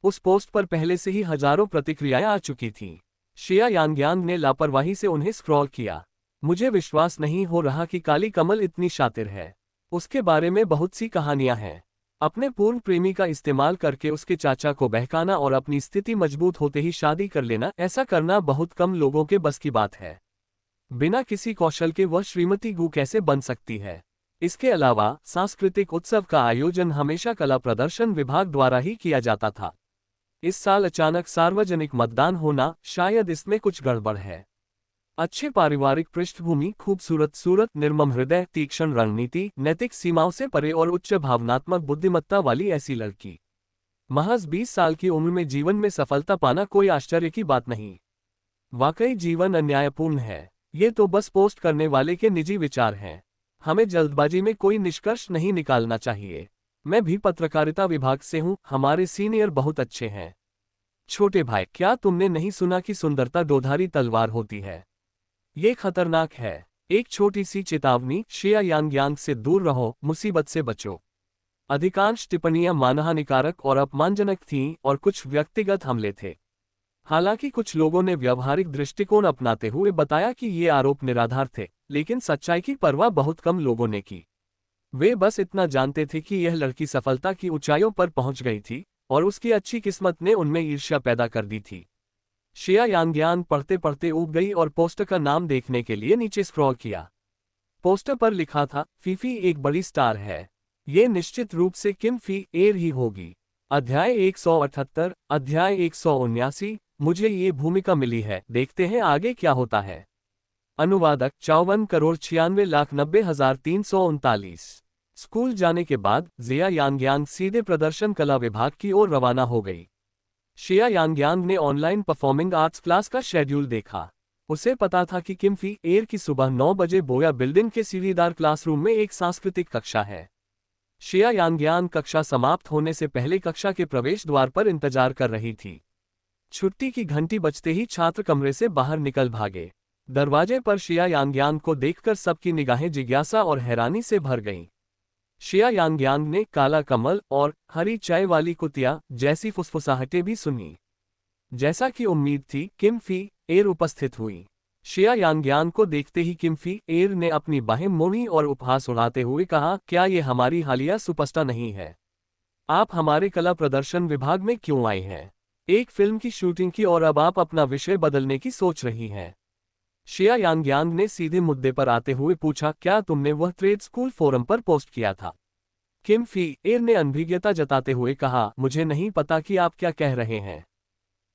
उस पोस्ट पर पहले से ही हजारों प्रतिक्रियाएं आ चुकी थीं। शिया यांग्यांग ने लापरवाही से उन्हें स्क्रॉल किया। मुझे विश्वास नहीं हो रहा कि काली कमल इतनी शातिर है। उसके बारे में बहुत सी कहानियां हैं। अपने पूर्व प्रेमी का इस्तेमाल करके उसके चाचा को बहकाना और अपनी स्थिति मजबूत होते ही शादी कर लेना, ऐसा करना बहुत कम लोगों के बस की बात है। बिना किसी कौशल के वह श्रीमती गू कैसे बन सकती है? इसके अलावा सांस्कृतिक उत्सव का आयोजन हमेशा कला प्रदर्शन विभाग द्वारा ही किया जाता था। इस साल अचानक सार्वजनिक मतदान होना, शायद इसमें कुछ गड़बड़ है। अच्छे पारिवारिक पृष्ठभूमि, खूबसूरत सूरत, निर्मम हृदय, तीक्ष्ण रणनीति, नैतिक सीमाओं से परे और उच्च भावनात्मक बुद्धिमत्ता वाली ऐसी लड़की। महज 20 साल की उम्र में जीवन में सफलता पाना कोई आश्चर्य की बात नहीं। वाकई जीवन अन्यायपूर्ण है। ये तो बस पोस्ट करने वाले के निजी विचार हैं। हमें जल्दबाजी में कोई निष्कर्ष नहीं निकालना चाहिए। मैं भी पत्रकारिता विभाग से हूँ, हमारे सीनियर बहुत अच्छे हैं। छोटे भाई, क्या तुमने नहीं सुना कि सुंदरता दोधारी तलवार होती है? ये खतरनाक है। एक छोटी सी चेतावनी, शिया यांग्यांग से दूर रहो, मुसीबत से बचो। अधिकांश टिप्पणियां मानहानिकारक और अपमानजनक थीं और कुछ व्यक्तिगत हमले थे। हालांकि कुछ लोगों ने व्यवहारिक दृष्टिकोण अपनाते हुए बताया कि ये आरोप निराधार थे, लेकिन सच्चाई की परवाह बहुत कम लोगों ने की। वे बस इतना जानते थे कि यह लड़की सफलता की ऊंचाइयों पर पहुंच गई थी और उसकी अच्छी किस्मत ने उनमें ईर्ष्या पैदा कर दी थी। शिया यांग्यांग पढ़ते पढ़ते ऊब गई और पोस्टर का नाम देखने के लिए नीचे स्क्रॉल किया। पोस्टर पर लिखा था, फीफी एक बड़ी स्टार है। ये निश्चित रूप से किम फी एर ही होगी। अध्याय 178, अध्याय 179, मुझे ये भूमिका मिली है, देखते हैं आगे क्या होता है। अनुवादक 54,96,90,339। स्कूल जाने के बाद जिया यांग्यांग सीधे प्रदर्शन कला विभाग की ओर रवाना हो गई। शिया यांग्यांग ने ऑनलाइन परफॉर्मिंग आर्ट्स क्लास का शेड्यूल देखा। उसे पता था कि किम फी एर की सुबह 9 बजे बोया बिल्डिंग के सीढ़ीदार क्लासरूम में एक सांस्कृतिक कक्षा है। शिया यांग्यांग कक्षा समाप्त होने से पहले कक्षा के प्रवेश द्वार पर इंतजार कर रही थी। छुट्टी की घंटी बजते ही छात्र कमरे से बाहर निकल भागे। दरवाजे पर शिया यांग्यांग को देखकर सबकी निगाहें जिज्ञासा और हैरानी से भर गईं। शिया यांग्यांग ने काला कमल और हरी चाय वाली कुतिया जैसी फुसफुसाहटें भी सुनी। जैसा कि उम्मीद थी, किम फी एर उपस्थित हुई। शिया यांग्यांग को देखते ही किम फी एर ने अपनी बाहें मोड़ी और उपहास उड़ाते हुए कहा, क्या ये हमारी हालिया सुपरस्टार नहीं है? आप हमारे कला प्रदर्शन विभाग में क्यों आए हैं? एक फिल्म की शूटिंग की और अब आप अपना विषय बदलने की सोच रही हैं। शिया यांग्यांग ने सीधे मुद्दे पर आते हुए पूछा, क्या तुमने वह ट्रेड स्कूल फोरम पर पोस्ट किया था? किम फी एर ने अनभिज्ञता जताते हुए कहा, मुझे नहीं पता कि आप क्या कह रहे हैं।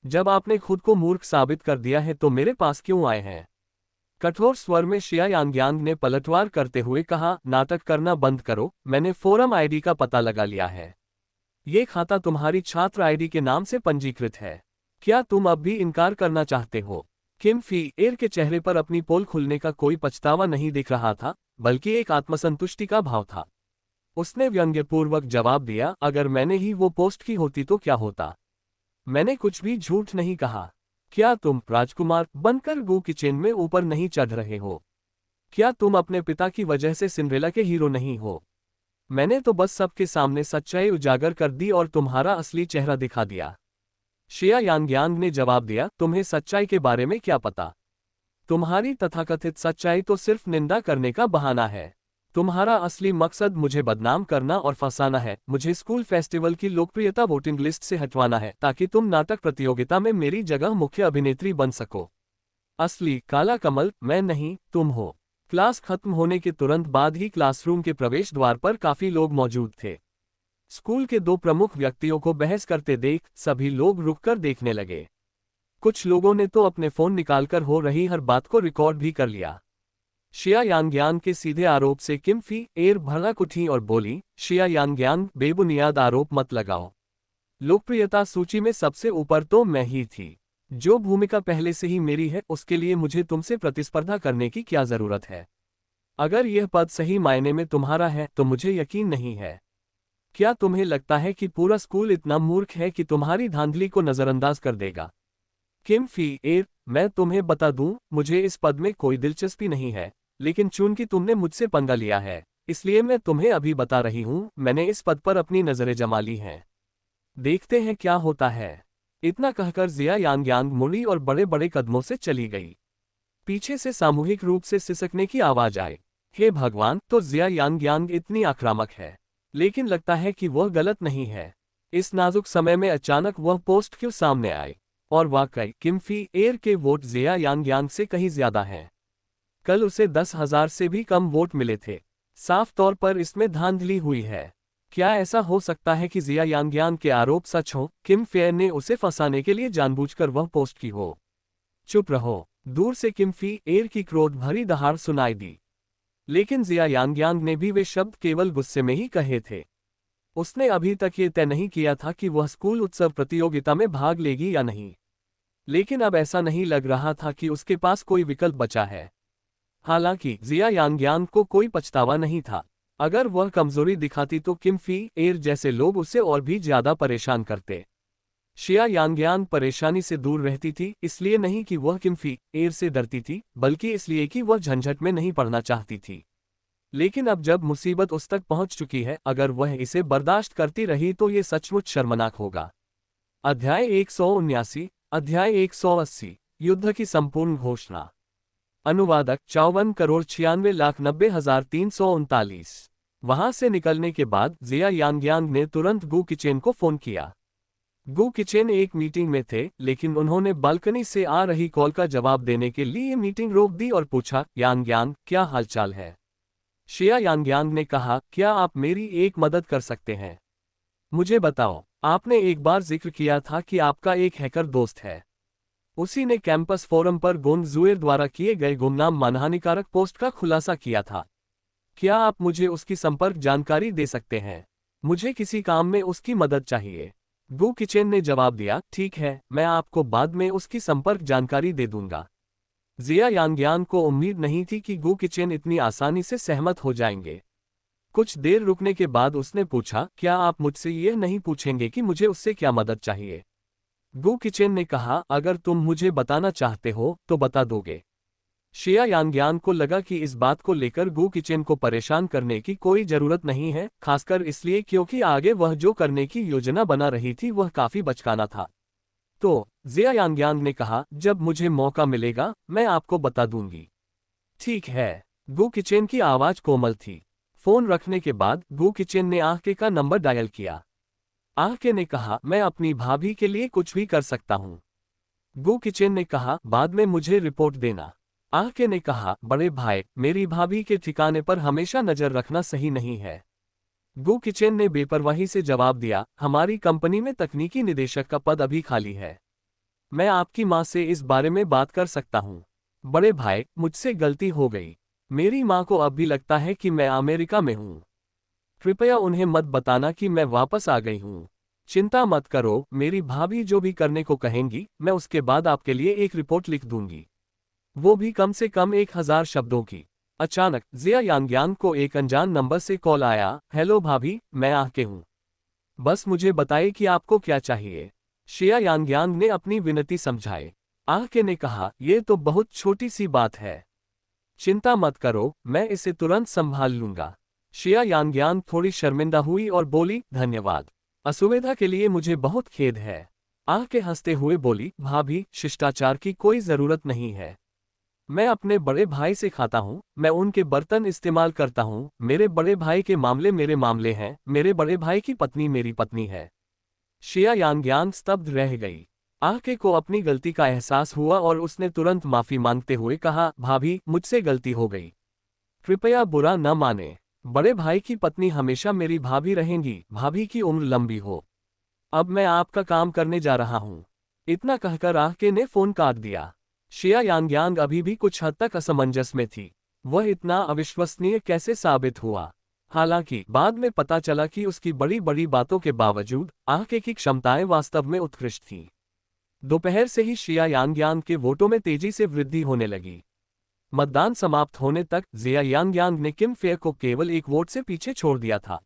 जब आपने खुद को मूर्ख साबित कर दिया है तो मेरे पास क्यों आए हैं? कठोर स्वर में शिया यांग्यांग ने पलटवार करते हुए कहा, नाटक करना बंद करो, मैंने फोरम आईडी का पता लगा लिया है। ये खाता तुम्हारी छात्र आईडी के नाम से पंजीकृत है। क्या तुम अब भी इनकार करना चाहते हो? किम फी एर के चेहरे पर अपनी पोल खुलने का कोई पछतावा नहीं दिख रहा था, बल्कि एक आत्मसंतुष्टि का भाव था। उसने व्यंग्यपूर्वक जवाब दिया, अगर मैंने ही वो पोस्ट की होती तो क्या होता? मैंने कुछ भी झूठ नहीं कहा। क्या तुम राजकुमार बनकर गू किचन में ऊपर नहीं चढ़ रहे हो? क्या तुम अपने पिता की वजह से सिंड्रेला के हीरो नहीं हो? मैंने तो बस सबके सामने सच्चाई उजागर कर दी और तुम्हारा असली चेहरा दिखा दिया। शिया यांग्यांग ने जवाब दिया, तुम्हें सच्चाई के बारे में क्या पता? तुम्हारी तथाकथित सच्चाई तो सिर्फ निंदा करने का बहाना है। तुम्हारा असली मकसद मुझे बदनाम करना और फंसाना है। मुझे स्कूल फेस्टिवल की लोकप्रियता वोटिंग लिस्ट से हटवाना है ताकि तुम नाटक प्रतियोगिता में मेरी जगह मुख्य अभिनेत्री बन सको। असली काला कमल मैं नहीं, तुम हो। क्लास खत्म होने के तुरंत बाद ही क्लासरूम के प्रवेश द्वार पर काफी लोग मौजूद थे। स्कूल के दो प्रमुख व्यक्तियों को बहस करते देख सभी लोग रुककर देखने लगे। कुछ लोगों ने तो अपने फोन निकालकर हो रही हर बात को रिकॉर्ड भी कर लिया। शिया यांग्यांग के सीधे आरोप से किम फी एर भड़क उठी और बोली, शिया यांग्यांग बेबुनियाद आरोप मत लगाओ। लोकप्रियता सूची में सबसे ऊपर तो मैं ही थी। जो भूमिका पहले से ही मेरी है उसके लिए मुझे तुमसे प्रतिस्पर्धा करने की क्या जरूरत है? अगर यह पद सही मायने में तुम्हारा है तो मुझे यकीन नहीं है। क्या तुम्हें लगता है कि पूरा स्कूल इतना मूर्ख है कि तुम्हारी धांधली को नजरअंदाज कर देगा? किम फी एर, मैं तुम्हें बता दूं, मुझे इस पद में कोई दिलचस्पी नहीं है, लेकिन चूंकि तुमने मुझसे पंगा लिया है, इसलिए मैं तुम्हें अभी बता रही हूं, मैंने इस पद पर अपनी नजरें जमा ली हैं। देखते हैं क्या होता है। इतना कहकर जिया यांग्यांग मुड़ी और बड़े बड़े कदमों से चली गई। पीछे से सामूहिक रूप से सिसकने की आवाज आई। हे भगवान, तो जिया यांग्यांग इतनी आक्रामक है, लेकिन लगता है कि वह गलत नहीं है। इस नाजुक समय में अचानक वह पोस्ट क्यों सामने आई? और वाकई किम फी एर के वोट जिया यांग्यांग से कहीं ज्यादा हैं। कल उसे 10,000 से भी कम वोट मिले थे। साफ तौर पर इसमें धांधली हुई है। क्या ऐसा हो सकता है कि जिया यांग्यांग के आरोप सच हो? किम फी एर ने उसे फंसाने के लिए जानबूझकर वह पोस्ट की हो। चुप रहो। दूर से किम फी एर की क्रोध भरी दहाड़ सुनाई दी। लेकिन जिया यांग्यांग ने भी वे शब्द केवल गुस्से में ही कहे थे। उसने अभी तक ये तय नहीं किया था कि वह स्कूल उत्सव प्रतियोगिता में भाग लेगी या नहीं, लेकिन अब ऐसा नहीं लग रहा था कि उसके पास कोई विकल्प बचा है। हालांकि जिया यांग्यांग को कोई पछतावा नहीं था। अगर वह कमजोरी दिखाती तो किम फी एर जैसे लोग उसे और भी ज्यादा परेशान करते। शिया यांग्यांग परेशानी से दूर रहती थी, इसलिए नहीं कि वह किम फी एर से डरती थी, बल्कि इसलिए कि वह झंझट में नहीं पड़ना चाहती थी। लेकिन अब जब मुसीबत उस तक पहुंच चुकी है, अगर वह इसे बर्दाश्त करती रही तो ये सचमुच शर्मनाक होगा। अध्याय 179, अध्याय 180, युद्ध की संपूर्ण घोषणा। अनुवादक 54,96,90,339। वहां से निकलने के बाद जिया यांग्यांग ने तुरंत गू किचेन को फोन किया। गू किचेन एक मीटिंग में थे, लेकिन उन्होंने बालकनी से आ रही कॉल का जवाब देने के लिए मीटिंग रोक दी और पूछा, यांग्यांग क्या हालचाल है? शिया यांग्यांग ने कहा, क्या आप मेरी एक मदद कर सकते हैं? मुझे बताओ, आपने एक बार जिक्र किया था कि आपका एक हैकर दोस्त है। उसी ने कैंपस फोरम पर गोंग जुएर द्वारा किए गए गुमनाम मानहानिकारक पोस्ट का खुलासा किया था। क्या आप मुझे उसकी संपर्क जानकारी दे सकते हैं? मुझे किसी काम में उसकी मदद चाहिए। गू किचेन ने जवाब दिया, ठीक है, मैं आपको बाद में उसकी संपर्क जानकारी दे दूंगा। जिया यांग्यांग को उम्मीद नहीं थी कि गू किचेन इतनी आसानी से सहमत हो जाएंगे। कुछ देर रुकने के बाद उसने पूछा, क्या आप मुझसे यह नहीं पूछेंगे कि मुझे उससे क्या मदद चाहिए? गू किचेन ने कहा, अगर तुम मुझे बताना चाहते हो तो बता दोगे। शिया यांग्यांग को लगा कि इस बात को लेकर गू किचेन को परेशान करने की कोई जरूरत नहीं है, खासकर इसलिए क्योंकि आगे वह जो करने की योजना बना रही थी वह काफी बचकाना था। तो जिया यांग्यांग ने कहा, जब मुझे मौका मिलेगा मैं आपको बता दूंगी। ठीक है। गू किचेन की आवाज कोमल थी। फोन रखने के बाद गू किचेन ने आहके का नंबर डायल किया। आहके ने कहा, मैं अपनी भाभी के लिए कुछ भी कर सकता हूं। गू किचेन ने कहा, बाद में मुझे रिपोर्ट देना। आहके ने कहा, बड़े भाई, मेरी भाभी के ठिकाने पर हमेशा नजर रखना सही नहीं है। गू किचेन ने बेपरवाही से जवाब दिया, हमारी कंपनी में तकनीकी निदेशक का पद अभी खाली है। मैं आपकी माँ से इस बारे में बात कर सकता हूँ। बड़े भाई, मुझसे गलती हो गई। मेरी माँ को अब भी लगता है कि मैं अमेरिका में हूँ। कृपया उन्हें मत बताना कि मैं वापस आ गई हूँ। चिंता मत करो, मेरी भाभी जो भी करने को कहेंगी मैं उसके बाद आपके लिए एक रिपोर्ट लिख दूंगी, वो भी कम से कम 1000 शब्दों की। अचानक जिया यांग्यांग को एक अनजान नंबर से कॉल आया। हेलो भाभी, मैं आह के हूँ, बस मुझे बताइए कि आपको क्या चाहिए। शिया यांग्यांग ने अपनी विनती समझाए। आह के ने कहा, यह तो बहुत छोटी सी बात है, चिंता मत करो, मैं इसे तुरंत संभाल लूंगा। शिया यांग्यांग थोड़ी शर्मिंदा हुई और बोली, धन्यवाद, असुविधा के लिए मुझे बहुत खेद है। आह के हंसते हुए बोली, भाभी, शिष्टाचार की कोई जरूरत नहीं है, मैं अपने बड़े भाई से खाता हूँ, मैं उनके बर्तन इस्तेमाल करता हूँ, मेरे बड़े भाई के मामले मेरे मामले हैं, मेरे बड़े भाई की पत्नी मेरी पत्नी है। शिया यांग्यांग स्तब्ध रह गई। आके को अपनी गलती का एहसास हुआ और उसने तुरंत माफी मांगते हुए कहा, भाभी, मुझसे गलती हो गई, कृपया बुरा न माने, बड़े भाई की पत्नी हमेशा मेरी भाभी रहेंगी, भाभी की उम्र लंबी हो। अब मैं आपका काम करने जा रहा हूँ। इतना कहकर आके ने फोन काट दिया। शिया यांग्यांग अभी भी कुछ हद तक असमंजस में थी, वह इतना अविश्वसनीय कैसे साबित हुआ। हालांकि बाद में पता चला कि उसकी बड़ी बड़ी बातों के बावजूद आके की क्षमताएं वास्तव में उत्कृष्ट थीं। दोपहर से ही शिया यांग्यांग के वोटों में तेजी से वृद्धि होने लगी। मतदान समाप्त होने तक जिया यांग्यांग ने किम फेयर को केवल 1 वोट से पीछे छोड़ दिया था।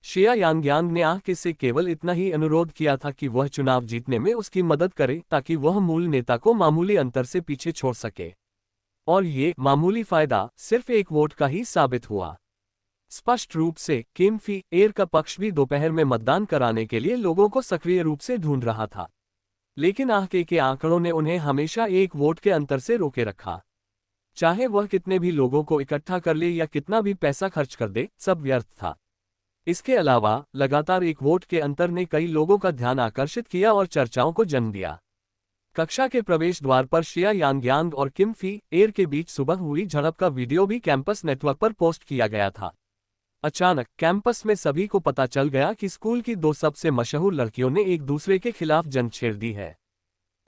शिया यांग्यांग ने आके से केवल इतना ही अनुरोध किया था कि वह चुनाव जीतने में उसकी मदद करे ताकि वह मूल नेता को मामूली अंतर से पीछे छोड़ सके। और ये मामूली फायदा सिर्फ 1 वोट का ही साबित हुआ। स्पष्ट रूप से किम फी एयर का पक्ष भी दोपहर में मतदान कराने के लिए लोगों को सक्रिय रूप से ढूंढ रहा था, लेकिन आके के आंकड़ों ने उन्हें हमेशा 1 वोट के अंतर से रोके रखा। चाहे वह कितने भी लोगों को इकट्ठा कर ले या कितना भी पैसा खर्च कर दे, सब व्यर्थ था। इसके अलावा लगातार 1 वोट के अंतर ने कई लोगों का ध्यान आकर्षित किया और चर्चाओं को जन्म दिया। कक्षा के प्रवेश द्वार पर शिया यांग्यांग और किम फी एयर के बीच सुबह हुई झड़प का वीडियो भी कैंपस नेटवर्क पर पोस्ट किया गया था। अचानक कैंपस में सभी को पता चल गया कि स्कूल की 2 सबसे मशहूर लड़कियों ने एक दूसरे के खिलाफ जंग छेड़ दी है।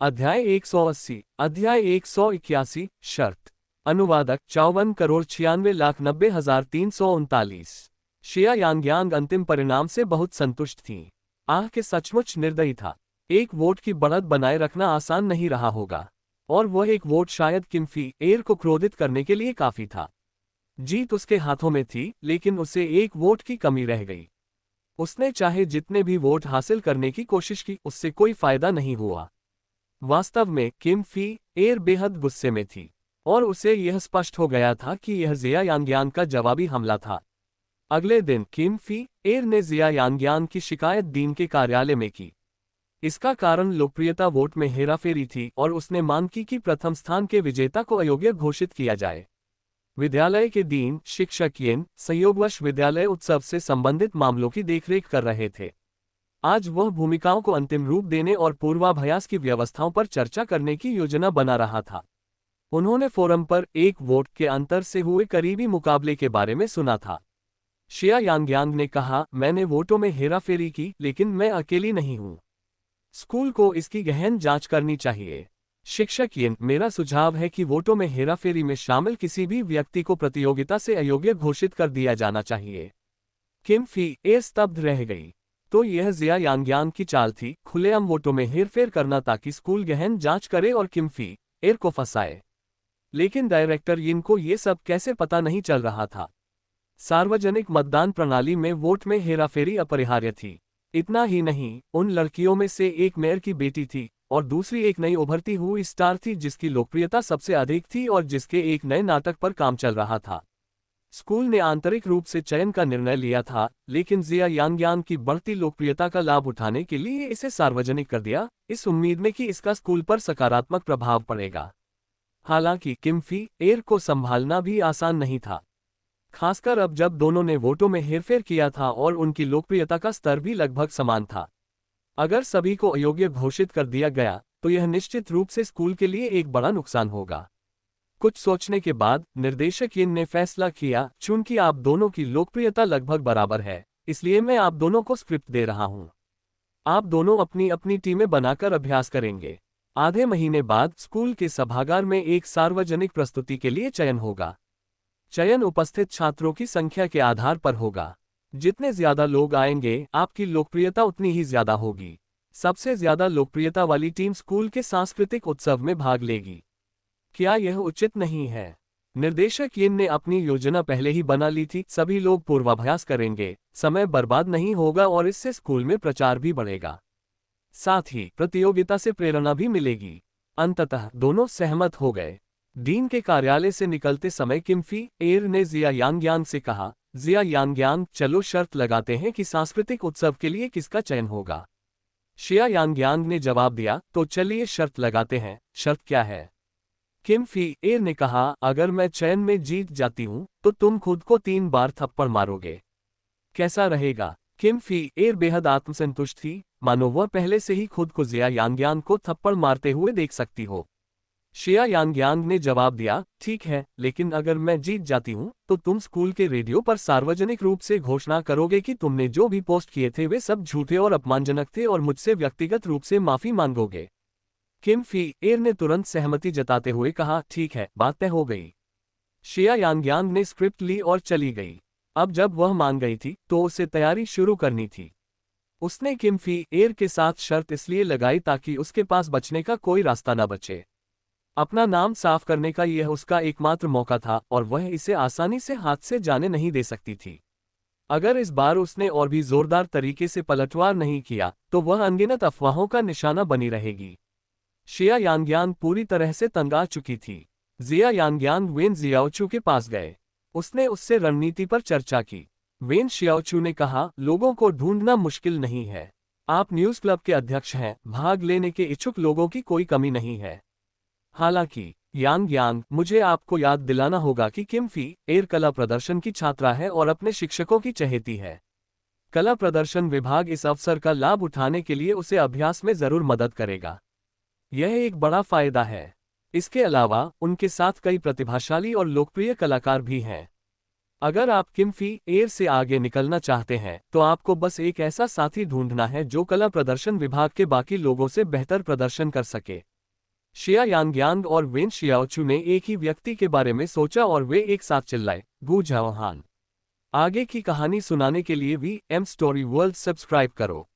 अध्याय 180, अध्याय 181, शर्त। अनुवादक 54,96,90,339। शिया यांग्यांग अंतिम परिणाम से बहुत संतुष्ट थीं। आह के सचमुच निर्दयी था। 1 वोट की बढ़त बनाए रखना आसान नहीं रहा होगा, और वह 1 वोट शायद किम फी एयर को क्रोधित करने के लिए काफी था। जीत उसके हाथों में थी, लेकिन उसे 1 वोट की कमी रह गई। उसने चाहे जितने भी वोट हासिल करने की कोशिश की, उससे कोई फायदा नहीं हुआ। वास्तव में किम फी एयर बेहद गुस्से में थी, और उसे यह स्पष्ट हो गया था कि यह जिया यांग्यांग का जवाबी हमला था। अगले दिन किम फी एयर ने जिया यांग्यांग की शिकायत डीन के कार्यालय में की। इसका कारण लोकप्रियता वोट में हेराफेरी थी और उसने मांग की कि प्रथम स्थान के विजेता को अयोग्य घोषित किया जाए। विद्यालय के डीन शिक्षक येन संयोगवश विद्यालय उत्सव से संबंधित मामलों की देखरेख कर रहे थे। आज वह भूमिकाओं को अंतिम रूप देने और पूर्वाभ्यास की व्यवस्थाओं पर चर्चा करने की योजना बना रहा था। उन्होंने फोरम पर 1 वोट के अंतर से हुए करीबी मुकाबले के बारे में सुना था। शिया यांग्यांग ने कहा, मैंने वोटों में हेराफेरी की, लेकिन मैं अकेली नहीं हूं। स्कूल को इसकी गहन जांच करनी चाहिए। शिक्षक येन, मेरा सुझाव है कि वोटों में हेराफेरी में शामिल किसी भी व्यक्ति को प्रतियोगिता से अयोग्य घोषित कर दिया जाना चाहिए। किम फी एयर स्तब्ध रह गई। तो यह जिया यांग्यांग की चाल थी, खुलेआम वोटों में हेरफेर करना ताकि स्कूल गहन जांच करे और किम फी एयर को फंसाए। लेकिन डायरेक्टर यिन को ये सब कैसे पता नहीं चल रहा था। सार्वजनिक मतदान प्रणाली में वोट में हेराफेरी अपरिहार्य थी। इतना ही नहीं, उन लड़कियों में से एक मेयर की बेटी थी और दूसरी एक नई उभरती हुई स्टार थी जिसकी लोकप्रियता सबसे अधिक थी और जिसके एक नए नाटक पर काम चल रहा था। स्कूल ने आंतरिक रूप से चयन का निर्णय लिया था, लेकिन जिया यांग्यांग की बढ़ती लोकप्रियता का लाभ उठाने के लिए इसे सार्वजनिक कर दिया, इस उम्मीद में कि इसका स्कूल पर सकारात्मक प्रभाव पड़ेगा। हालांकि किम फी एयर को संभालना भी आसान नहीं था, खासकर अब जब दोनों ने वोटों में हेरफेर किया था और उनकी लोकप्रियता का स्तर भी लगभग समान था। अगर सभी को अयोग्य घोषित कर दिया गया तो यह निश्चित रूप से स्कूल के लिए एक बड़ा नुकसान होगा। कुछ सोचने के बाद निर्देशक यिन ने फैसला किया, चूंकि आप दोनों की लोकप्रियता लगभग बराबर है, इसलिए मैं आप दोनों को स्क्रिप्ट दे रहा हूं। आप दोनों अपनी अपनी टीमें बनाकर अभ्यास करेंगे। आधे महीने बाद स्कूल के सभागार में एक सार्वजनिक प्रस्तुति के लिए चयन होगा। चयन उपस्थित छात्रों की संख्या के आधार पर होगा। जितने ज्यादा लोग आएंगे आपकी लोकप्रियता उतनी ही ज्यादा होगी। सबसे ज्यादा लोकप्रियता वाली टीम स्कूल के सांस्कृतिक उत्सव में भाग लेगी। क्या यह उचित नहीं है? निर्देशक यिन ने अपनी योजना पहले ही बना ली थी। सभी लोग पूर्वाभ्यास करेंगे, समय बर्बाद नहीं होगा और इससे स्कूल में प्रचार भी बढ़ेगा। साथ ही प्रतियोगिता से प्रेरणा भी मिलेगी। अंततः दोनों सहमत हो गए। डीन के कार्यालय से निकलते समय किम फी एर ने जिया यांगयांग से कहा, जिया यांगयांग, चलो शर्त लगाते हैं कि सांस्कृतिक उत्सव के लिए किसका चयन होगा। शिया यांगयांग ने जवाब दिया, तो चलिए शर्त लगाते हैं। शर्त क्या है? किम फी एर ने कहा, अगर मैं चयन में जीत जाती हूं तो तुम खुद को 3 बार थप्पड़ मारोगे। कैसा रहेगा? किम फी एर बेहद आत्मसंतुष्ट थी, मानो वह पहले से ही खुद को जिया यांगयांग को थप्पड़ मारते हुए देख सकती हो। शिया यांगयांग ने जवाब दिया, ठीक है, लेकिन अगर मैं जीत जाती हूं तो तुम स्कूल के रेडियो पर सार्वजनिक रूप से घोषणा करोगे कि तुमने जो भी पोस्ट किए थे वे सब झूठे और अपमानजनक थे और मुझसे व्यक्तिगत रूप से माफी मांगोगे। किम फी एर ने तुरंत सहमति जताते हुए कहा, ठीक है, बात तय हो गई। शिया यांगयांग ने स्क्रिप्ट ली और चली गई। अब जब वह मान गई थी तो उसे तैयारी शुरू करनी थी। उसने किम फी एर के साथ शर्त इसलिए लगाई ताकि उसके पास बचने का कोई रास्ता न बचे। अपना नाम साफ करने का यह उसका एकमात्र मौका था और वह इसे आसानी से हाथ से जाने नहीं दे सकती थी। अगर इस बार उसने और भी जोरदार तरीके से पलटवार नहीं किया तो वह अनगिनत अफवाहों का निशाना बनी रहेगी। शिया यांगयांग पूरी तरह से तंग आ चुकी थी। जिया यांगयांग वेन जियाओचू के पास गए। उसने उससे रणनीति पर चर्चा की। वेन शियाओचू ने कहा, लोगों को ढूंढना मुश्किल नहीं है। आप न्यूज़ क्लब के अध्यक्ष हैं, भाग लेने के इच्छुक लोगों की कोई कमी नहीं है। हालांकि यांगयांग, मुझे आपको याद दिलाना होगा कि किम फी एर कला प्रदर्शन की छात्रा है और अपने शिक्षकों की चहेती है। कला प्रदर्शन विभाग इस अवसर का लाभ उठाने के लिए उसे अभ्यास में जरूर मदद करेगा। यह एक बड़ा फायदा है। इसके अलावा उनके साथ कई प्रतिभाशाली और लोकप्रिय कलाकार भी हैं। अगर आप किम फी एर से आगे निकलना चाहते हैं तो आपको बस एक ऐसा साथी ढूंढना है जो कला प्रदर्शन विभाग के बाकी लोगों से बेहतर प्रदर्शन कर सके। शिया यांगयांग और वेन शियाओचू ने एक ही व्यक्ति के बारे में सोचा और वे एक साथ चिल्लाए, गु झाओहान। आगे की कहानी सुनाने के लिए V M story world subscribe करो।